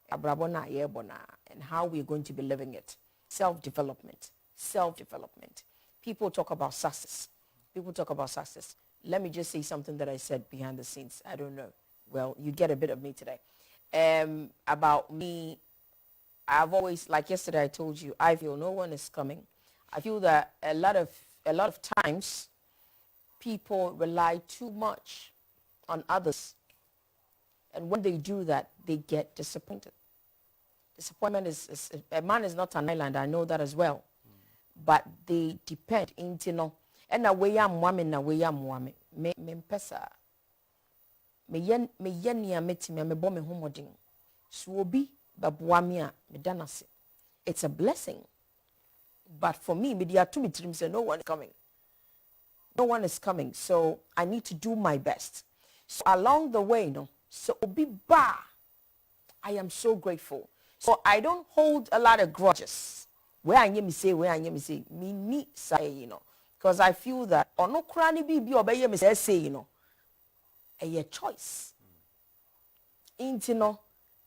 Abrabo na ye bo na, and how we're going to be living it. Self-development. Self-development. People talk about success. People talk about success. Let me just say something that I said behind the scenes. I don't know. Well, you get a bit of me today. About me, I've always, like yesterday I told you, I feel no one is coming. I feel that a lot of times people rely too much on others. And when they do that, they get disappointed. Disappointment is a man is not an island, I know that as well. But they depend into no. And na way am woman na way am woman. Me pesa. Me yen ya metime me bo me homodin. So obi babuami a me danase. It's a blessing. But for me, me dia to me trim say no one is coming. No one is coming. So I need to do my best. So along the way, no. So obi ba. I am so grateful. So I don't hold a lot of grudges. Where I me say, me need say, you know. Because I feel that ono krani bi obey me say, you know. A choice. Inti no,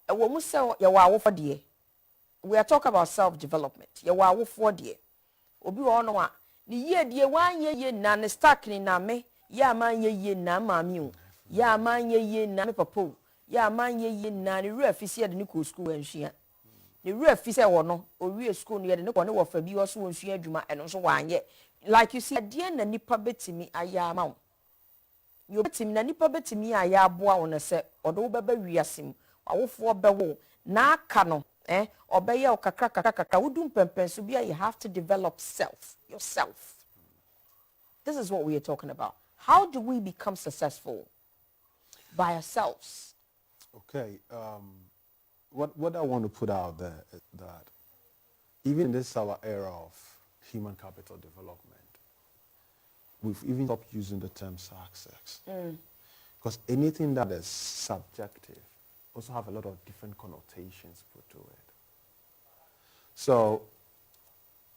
wo mu say ye wa wo for de. We are talking about self-development. Ye wa wo for de. Obi wo no a ni ye de wan ye na ne stack ni na me, ya man ye na maami o. Ya man ye na me papa. Ya man ye na ni refisi de ni ko school enhia. Ni refisi wo no, o wie school no ye de ne ko ne wo fa bi wo so enhia adwuma eno so wan ye. Like you see, de na nipa betimi aya ma wo. You betimi na nipa betimi aya aboa wo na se odo wo beba wiasem awofo bewo na aka no obeye o kakra wudum pempen so bia you have to develop yourself. This is what we are talking about. How do we become successful? By ourselves. Okay, what I want to put out there is that even in this our era of human capital development, we've even stopped using the term success. Because anything that is subjective also have a lot of different connotations put to it. So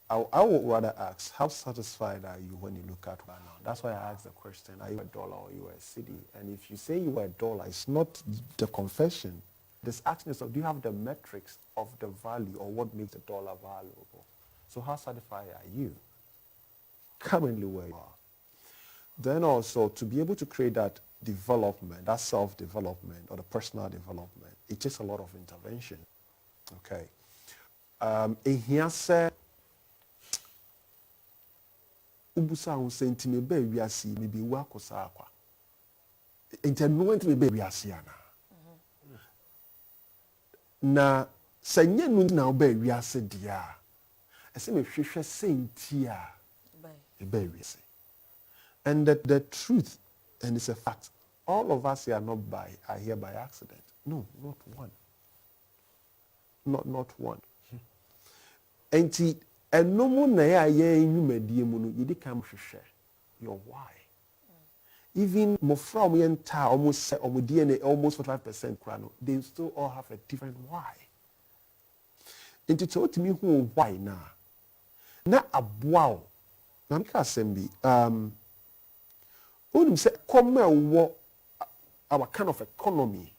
I would rather ask, how satisfied are you when you look at right now? That's why I asked the question, are you a dollar or you are a city? And if you say you are a dollar, it's not the confession. This asking yourself, do you have the metrics of the value or what makes the dollar valuable? So how satisfied are you currently where you are? Then also, to be able to create that development, that self-development or the personal development, it takes a lot of intervention. Okay. Here said, ubusa unsenti mebe wiasi mibi wako saakwa. Internuent mebe wiasi ana. Na senye nundi na ube wiasi dia. Ese me shweshwe senti ya. Ebe wiasi. And the truth, and it's a fact, all of us here are here by accident. No, not one. Not one. And no more na ya nyumedie mu no yedi kam hwehwe your why. Even mofra mo yenta almost DNA almost 45% krano, they still all have a different why. Into to me who why na aboa na mka asembi unim say come our kind of economy.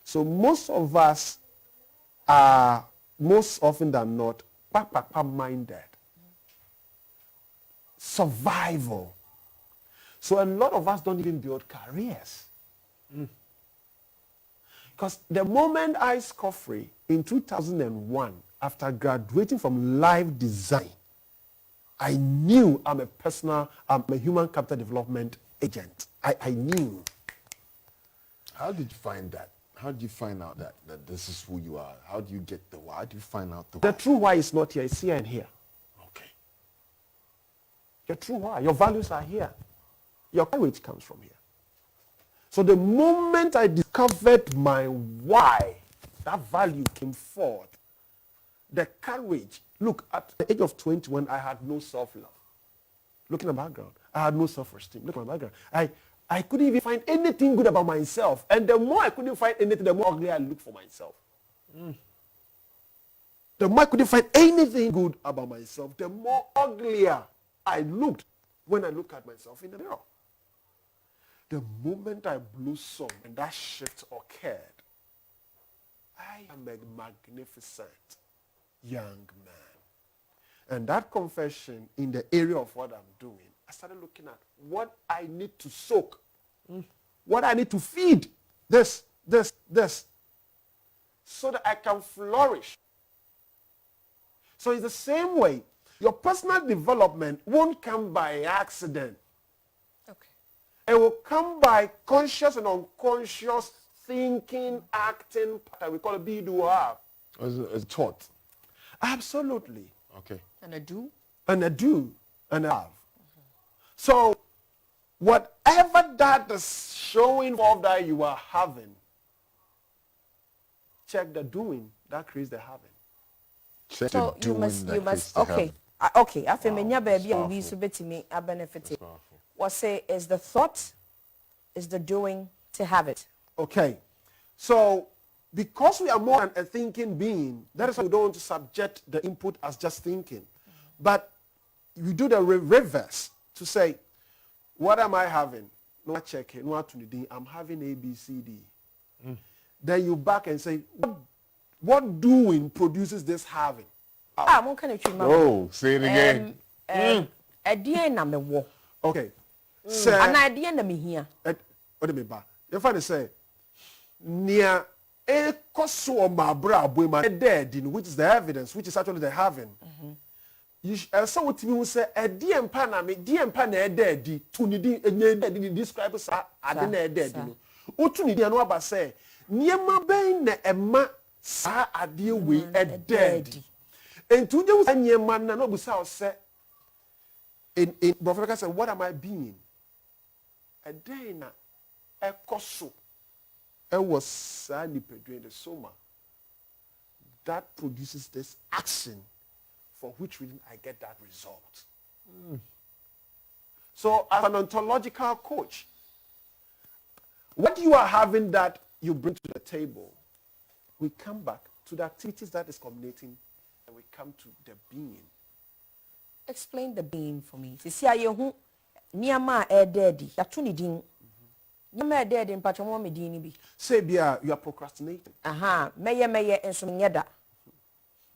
So most of us are most often than not minded. Survival. So a lot of us don't even build careers. Because the moment I Scofray in 2001, after graduating from live design, I knew I'm a human capital development agent. I knew. How did you find that? How do you find out that this is who you are? How do you get the why? How do you find out the The why? true why is not here, it's here and here. Okay. Your true why, your values are here. Your courage comes from here. So the moment I discovered my why, that value came forth. The courage. Look, at the age of 21, I had no self-love. Look at my background. I had no self-esteem. Look at my background. I couldn't even find anything good about myself. And the more I couldn't find anything, the more ugly I looked for myself. The more I couldn't find anything good about myself, the more uglier I looked when I looked at myself in the mirror. The moment I blossomed and that shift occurred, I am a magnificent young man. And that confession in the area of what I'm doing, I started looking at what I need to soak, what I need to feed, this, so that I can flourish. So it's the same way. Your personal development won't come by accident. Okay. It will come by conscious and unconscious thinking, acting, we call it be, do, have. It's taught. Absolutely. Okay. And a do? And a do, and a have. So, whatever that is showing forth that you are having, check the doing, that creates the having. Check So the you doing must, that you creates must, the okay. having. Okay, I feel many baby will be powerful. so bit me a benefit. powerful. What say is the thought, is the doing to have it. Okay. So, because we are more than a thinking being, that is why we don't want to subject the input as just thinking. But you do the reverse to say, what am I having? No, I check it. No, I'm having A, B, C, D. Then you back and say, what doing produces this having? Ah, mo kind of treat my Oh, say it again. a dear na me wo. Okay. Say, An idea na me here. what do you mean? You find say, near a koso ma bra boy dead, which is the evidence, which is actually the having. You so what you say a dear pana me dear pana dead to need describe us I didn't dead. Utuni no aba say near ma ben na ema sa adie we a dead. And to you say near man na no busa say in Prophet said, what am I being? A day na a koso. It was sadly during the summer that produces this action for which reason I get that result. So as an ontological coach, what you are having that you bring to the table, we come back to the activities that is culminating and we come to the being. Explain the being for me. See how you niyama e daddy. Ya tuni din. Niyama e daddy in patron mo me din bi. Say Bia, you are procrastinating. Aha, meye enso menyeda.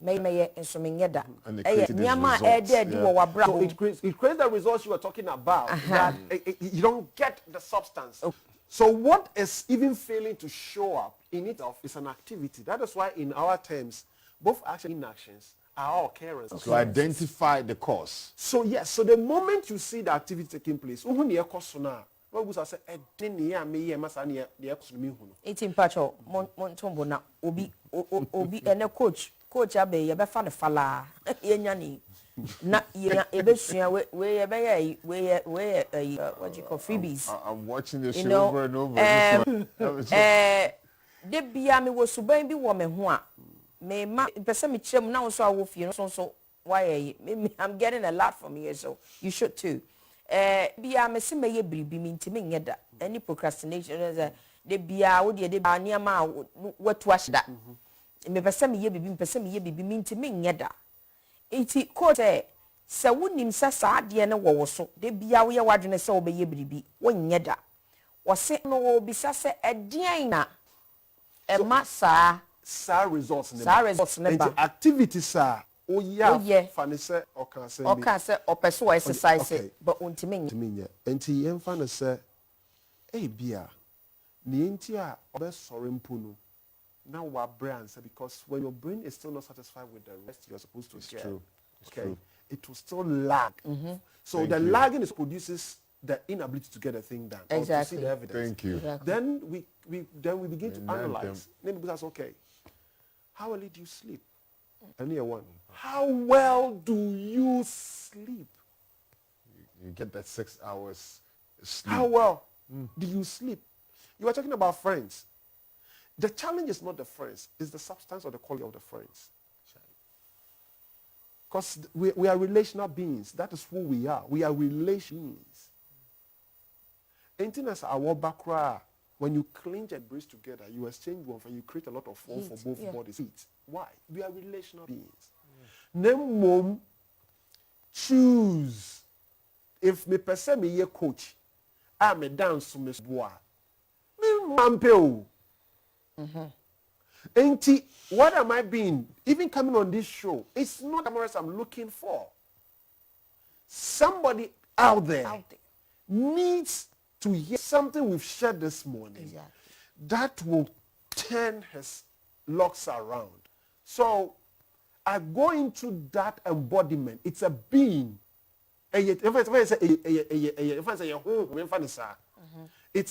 Meye enso menyeda. And it created these Niyama e results, daddy yeah. wo wabra. So it creates the results you were talking about. That you don't get the substance. So what is even failing to show up in itself is an activity. That is why in our terms, both action and inactions are all occurrences. To identify the cause. So yes, so the moment you see the activity taking place, what was I say? Iti mpacho montombo na obi ene coach abe ye be fa ne fala yenya ni na ebesua we what you call freebies. I'm watching this You show know, over and over. de bia me wo suban bi wo me ho a me ma pese me kyerem na so awo fie so why I'm getting a lot from here, so you should too. Bia me se meye bribi mi ntimi nyeda any procrastination de bia wo de bia niama watu ashda me pese me ye bibi pese me ye bibi mi ntimi nyeda enti coach se wonim sa ade ne wo so de bia wo ye wadwene se wo be ye bribi wo nyeda wo se no wo bisa se edian na ema sa results never activities are oh yeah funny say okay say opeso exercise but untimi enti yemfa no say bia ni enti a obesore mpo na wa brain say because when your brain is still not satisfied with the rest you're supposed to get true. It will still lag. So the lagging is produces the inability to get a thing done. Exactly. Or to see the evidence. Thank you. Exactly. Then we begin to none analyze. Then we ask, okay, how early do you sleep? And here one. How well do you sleep? You get that 6 hours sleep. How well do you sleep? You are talking about friends. The challenge is not the friends, it's the substance or the quality of the friends. Because we are relational beings. That is who we are. We are relational beings. Anything as our background, when you clinch and brace together, you exchange warmth and you create a lot of form for both bodies. Heat. Why? We are relational beings. Name mom choose. If me person me ye coach, I'm a dance miss boy. Me mampeo. Auntie, what am I being? Even coming on this show, it's not the I'm looking for. Somebody out there needs to hear something we've shared this morning that will turn his locks around. So I go into that embodiment. It's a being. It's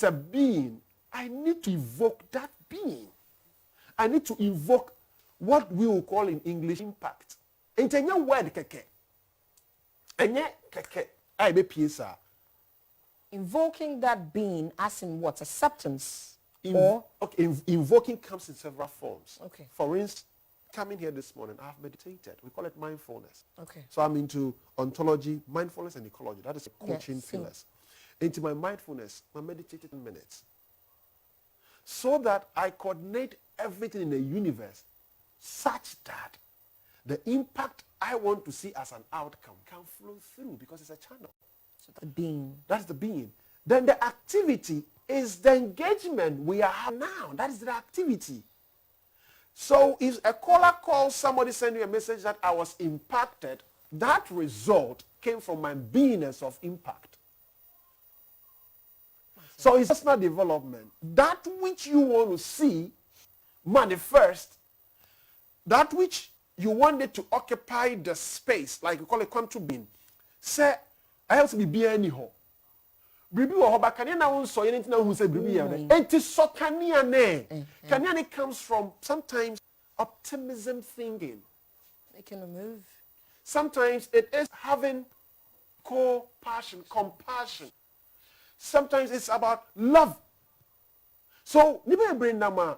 a being. I need to evoke that being. I need to invoke what we will call in English impact. It's a new word, keke. Invoking that being as in what? Acceptance? Invoking comes in several forms. Okay. For instance, coming here this morning, I've meditated. We call it mindfulness. Okay. So I'm into ontology, mindfulness, and ecology. That is the coaching Yes, pillars. Into my mindfulness, I meditated in minutes. So that I coordinate everything in the universe such that the impact I want to see as an outcome can flow through because it's a channel. So the being. That's the being. Then the activity is the engagement we are having now. That is the activity. So if a caller calls somebody sending you a message that I was impacted, that result came from my beingness of impact. So it's personal development. That which you want to see manifest, that which you wanted to occupy the space, like we call it come to being. Say, I have to be anyhow. Bribi wo hoba kania na won so anything na who say bribi ya ne. Enti so kania ne. Kania ne comes from sometimes optimism thinking. They can move. Sometimes it is having compassion. Sometimes it's about love. So, brain nama,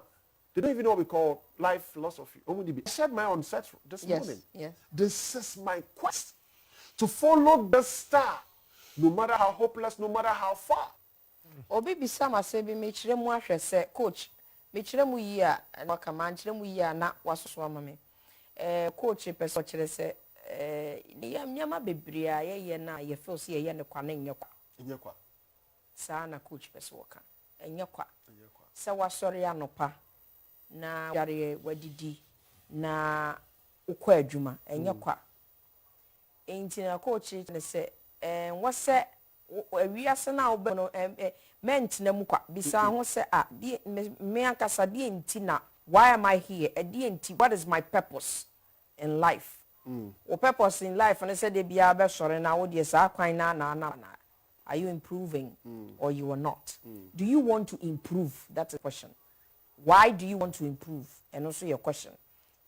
they don't even know what we call life philosophy. I said my own set this morning. Yes. This is my quest to follow the star, no matter how hopeless, no matter how far. Obi bisama say bi me kire mu ahwe se coach me kire mu yi a na ka man kire mu yi a na wasoso ama me coach person kire se nyama bebre a ye na ye feel say ye ne kwa na nyekwa sa na coach person woka nyekwa se wasori anopa na yare wadidi na ukwa adwuma nyekwa enti na coach ne se wose wiase na wo no ment na mu kwa bisa ho se me ankasa die enti na why am I here die enti what is my purpose in life or purpose in life and say de bia be sore na wo de sa kwan na are you improving or you are not do you want to improve? That's a question. Why do you want to improve? And also your question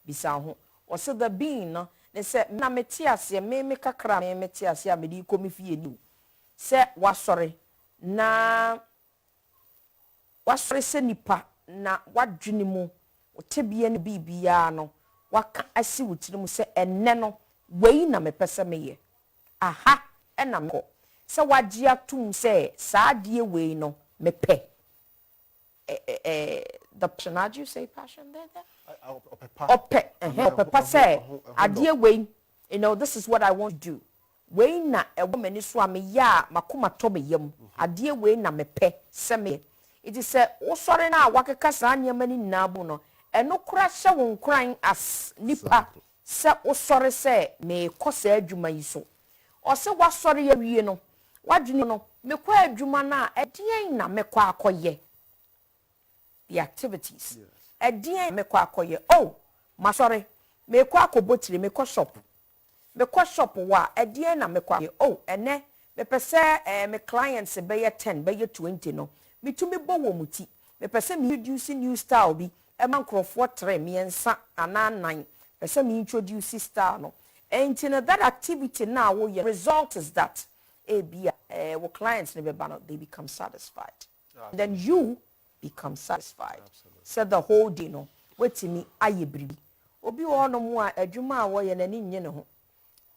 bisa ho or say the being no they say na metiase me kakra me metiase a me di komi fie ni se wasore na wasore se nipa na wadwene mu otebie ne bibia no waka asi wutire mu se enne no wei na me pese meye aha ena me ko se wagye atum se saadie wei no me pe the passion, how do you say passion there? Ope say adie wei, you know, this is what I want to do. Wei na e woman is so me ya makoma to me yam adie wei na me pe se me it is say o sori na wakeka sa anyama ni nabu no eno kura hye won kran as nipa se o sori se me kosa adwuma yi so o se wa sori ya wie no wadwene no me kwa adwuma na edien na me kwa akoye the activities edien me kwa akoye oh ma sori me kwa akobotire me kwa shop wa edien na me kwa oh ene me pese me clients be 10 be 20 no me to me bo wo muti me pese me introduce new style bi e man crofo 3 miensa ana 9 pese me introduce style no and you know that activity now your result is that what clients never ban they become satisfied. Then you become satisfied. So the whole day no wait me aye bribi obi wo no mu a adwuma a wo ye nani nye ne ho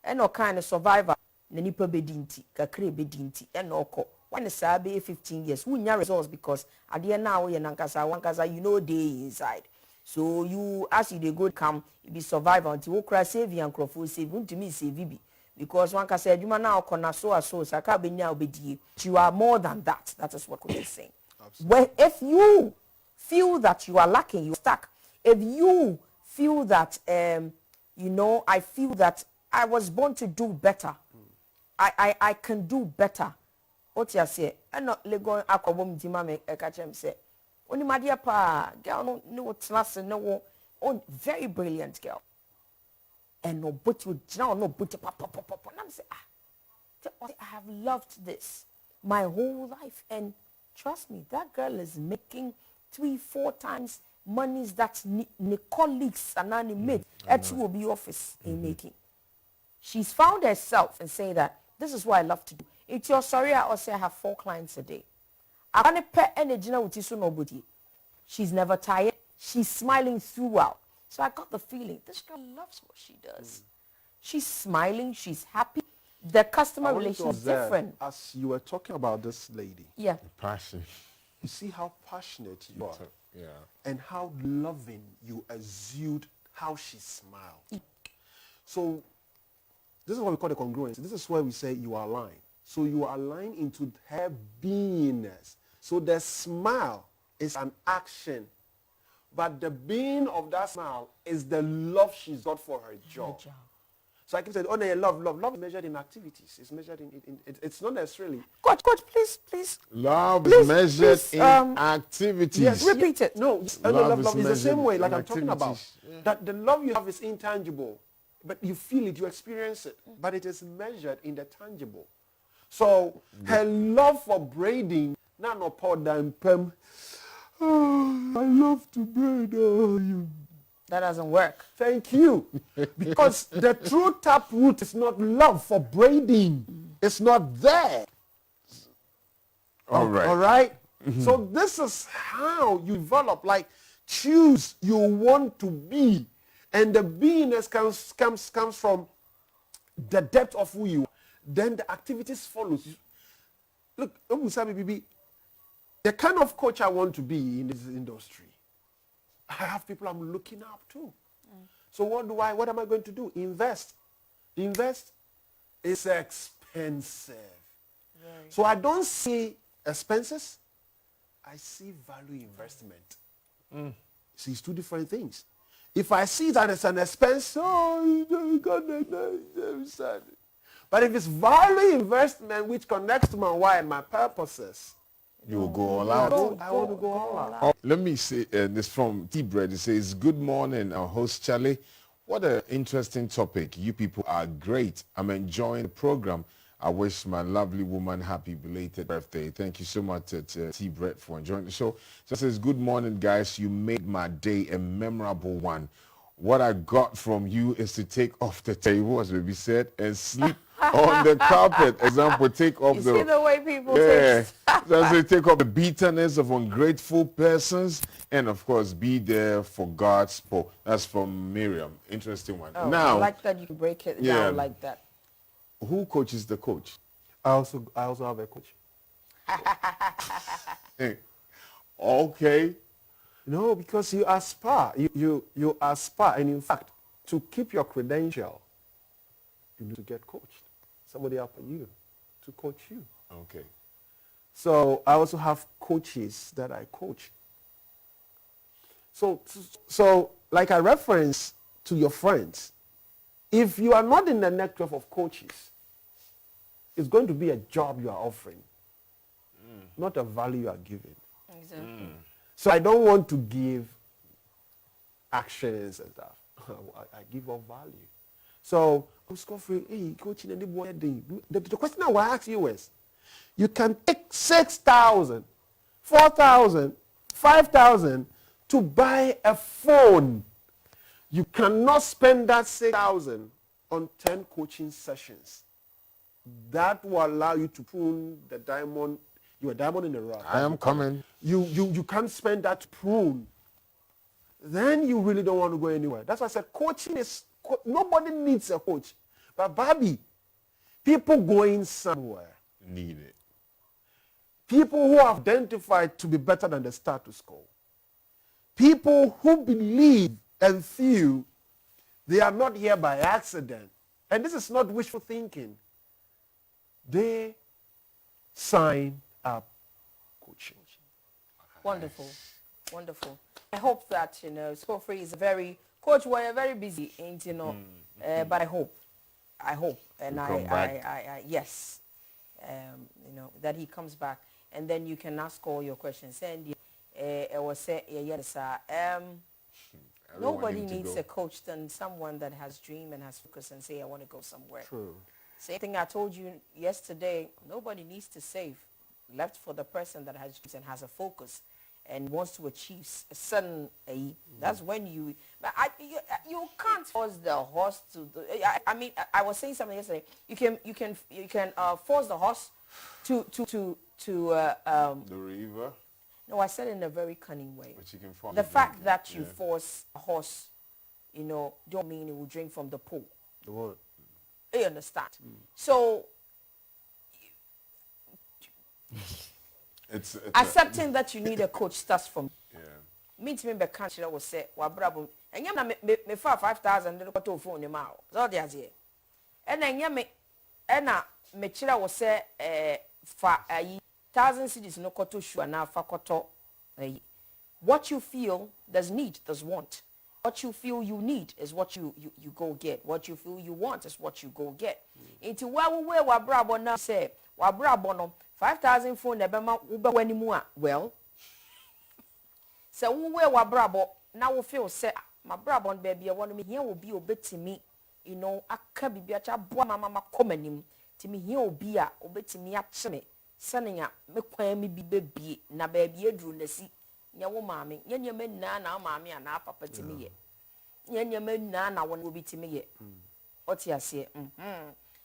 e no kind of survivor na nipa bedinti kakra bedinti e no okọ when say be 15 years wunya results because ade na wo ye nankasa you know dey inside. So you as you dey go come you be survivor until wo kra save and crofo save untimi save bi because one can say adwuma na okọ na so saka benya obedie. You are more than that. That is what coach is saying. Well, if you feel that you are lacking, you're stuck. If you feel that you know, I feel that I was born to do better. I can do better. What you say? I'm not going akobom dima me ekachem say. Oni madia pa girl no what's no very brilliant girl. And no but you now no but pop. And I'm say I have loved this my whole life, and trust me, that girl is making 3-4 times monies that the colleagues and animate at will be office in making. She's found herself and saying that this is what I love to do. It's your sorry I also have 4 clients a day. I can't pay energy with you nobody. She's never tired. She's smiling throughout. So I got the feeling this girl loves what she does. She's smiling. She's happy. The customer relation is different. As you were talking about this lady. Yeah. Passion. You see how passionate you are. Yeah. And how loving you exude how she smiled. So this is what we call the congruence. This is where we say you are aligned. So you are aligned into her beingness. So the smile is an action. But the being of that smile is the love she's got for her job. So I keep saying, oh, no, love is measured in activities. It's measured it's not necessarily. Coach, please. Love is measured in activities. Yes, repeat it. No, love is the same way, like I'm talking about. That the love you have is intangible, but you feel it, you experience it, but it is measured in the tangible. So her love for braiding, now no powder and perm. Oh, I love to braid. Oh, you. That doesn't work. Thank you. Because the true tap root is not love for braiding. It's not there. All right. All right? So this is how you develop, like choose you want to be. And the beingness comes from the depth of who you are. Then the activities follows. Look, the kind of coach I want to be in this industry, I have people I'm looking up to. So what am I going to do? Invest. Invest is expensive. So I don't see expenses. I see value investment. See, it's 2 different things. If I see that it's an expense, but if it's value investment which connects to my why and my purposes, You will go all out. I want to go all out. Let me say this from T-Bread. It says, good morning, our host Charlie. What an interesting topic. You people are great. I'm enjoying the program. I wish my lovely woman happy belated birthday. Thank you so much to T-Bread for enjoying the show. So it says, good morning, guys. You made my day a memorable one. What I got from you is to take off the table, as baby said, and sleep on the carpet. Example, take off you see the way people take off the bitterness of ungrateful persons, and of course, be there for God's people. That's from Miriam. Interesting one. Oh, now, I like that you break it down like that. Who coaches the coach? I also have a coach. Okay. No, because you aspire. You aspire, and in fact, to keep your credential, you need to get coached. Somebody up you to coach you. Okay. So I also have coaches that I coach. So like I reference to your friends, if you are not in the network of coaches, it's going to be a job you are offering, not a value you are giving. Exactly. So I don't want to give actions and stuff. I give off value. So, Scofray, hey, coaching and the question I will ask you is, you can take 6,000, 4,000, 5,000 to buy a phone. You cannot spend that 6,000 on 10 coaching sessions. That will allow you to prune the diamond. You're a diamond in the rough. I am coming. You can't spend that to prune. Then you really don't want to go anywhere. That's why I said coaching is, nobody needs a coach. But Bobby, people going somewhere. Need it. People who are identified to be better than the status quo. People who believe and feel they are not here by accident. And this is not wishful thinking. They sign up coaching. Wonderful, wonderful. I hope that, you know, Scofray is Coach, we're very busy, ain't you know, but I hope, and yes, you know, that he comes back, and then you can ask all your questions. And nobody needs a coach than someone that has dream and has focus and say, I want to go somewhere. True. Same thing I told you yesterday, nobody needs to save, left for the person that has dreams and has a focus and wants to achieve a certain that's when you can't force the horse to I mean, I was saying something yesterday. You can force the horse to the river. No, I said it in a very cunning way. But you can force the fact that you force a horse, you know, don't mean it will drink from the pool. The what? You understand? So it's accepting that you need a coach starts from me to me be country was say wa brabo enya na me fa 5,000 de ko to phone ma o so de azie e na enya me e na me kira wo say fa 1,000 cedis no ko to shu na fa koto what you feel there's need, there's want. What you feel you need is what you go get. What you feel you want is what you go get. Into where wa brabo now say wa brabo no 5,000 phone na be ma wo be wani mu a well. So where wa brabo now we feel say my brabo baby I want me here will be obetimi, you know, aka bibia cha boa mama komanim ti me here obi a obetimi a cheme sane a me kwan me bi bebie na baby edru na si nya wo maame nya nya menna na maame a na papa timi ye nya nya menna na won obi timi ye oti ase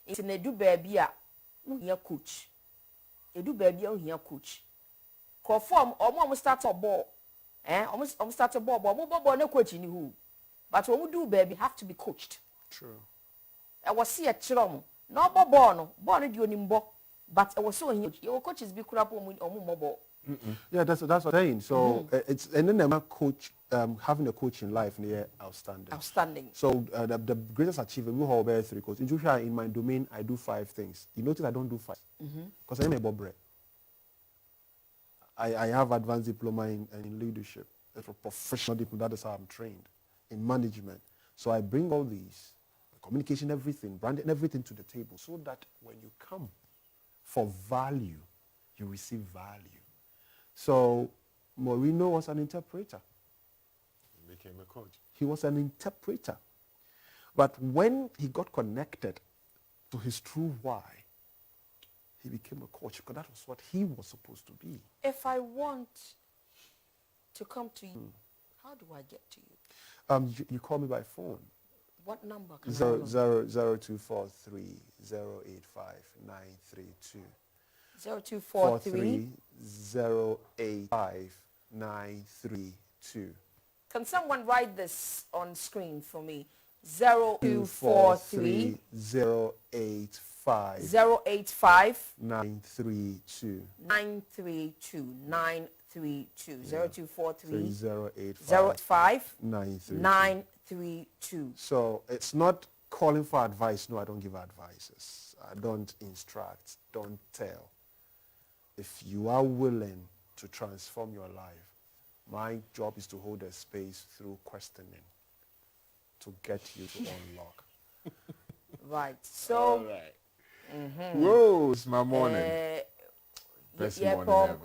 iti na du baby a wo hia coach edu baby a wo hia coach ko form omo start ball almost start a ball no coach ni who but when we do baby have to be coached. True. I was see a chrom no ball no di onimbo but I was so huge your coaches be crap on mobile. Yeah, that's what I'm saying. So it's and then a coach having a coach in life near outstanding. So the greatest achievement we have 3 coaches. In my domain I do 5 things. You notice I don't do 5 because I'm a bobre. I have advanced diploma in leadership. It's a professional diploma. That is how I'm trained in management. So I bring all these, communication, everything, branding, everything to the table so that when you come for value, you receive value. So Mourinho was an interpreter. He became a coach. He was an interpreter. But when he got connected to his true why, he became a coach because that was what he was supposed to be. If I want to come to you, how do I get to you? You call me by phone. What number can I call? 0243 085 932. 0243 085 932. Can someone write this on screen for me? 0243 085 085 932 932 932 0243 085 932. So it's not calling for advice. No, I don't give advices. I don't instruct, don't tell. If you are willing to transform your life, my job is to hold a space through questioning to get you to unlock. Right. So. All right. Whoa, it's my morning. Best morning ever.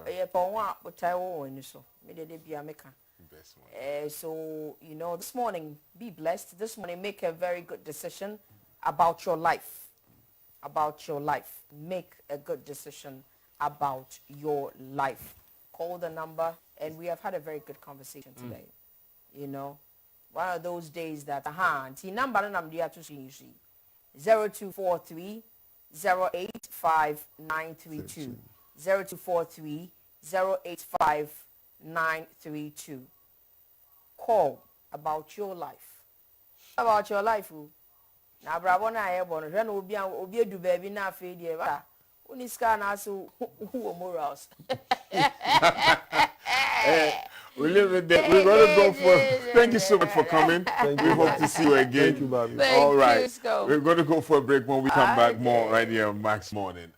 Best morning. So, you know, this morning, be blessed. This morning, make a very good decision. about your life. About your life. Make a good decision about your life. Call the number, and we have had a very good conversation today. You know, one of those days that, number to see 0243 085 932. 0243 085 932. Call about your life. About your life. Na bravo na ayebon hwe na obi edu baby na afi die ba uniska na so who morals. We leave it there. We're going to go for. Thank you so much for coming. We hope to see you again. Thank you, Bobby. All right. We're going to go for a break. When we come back, more right here on Max Morning.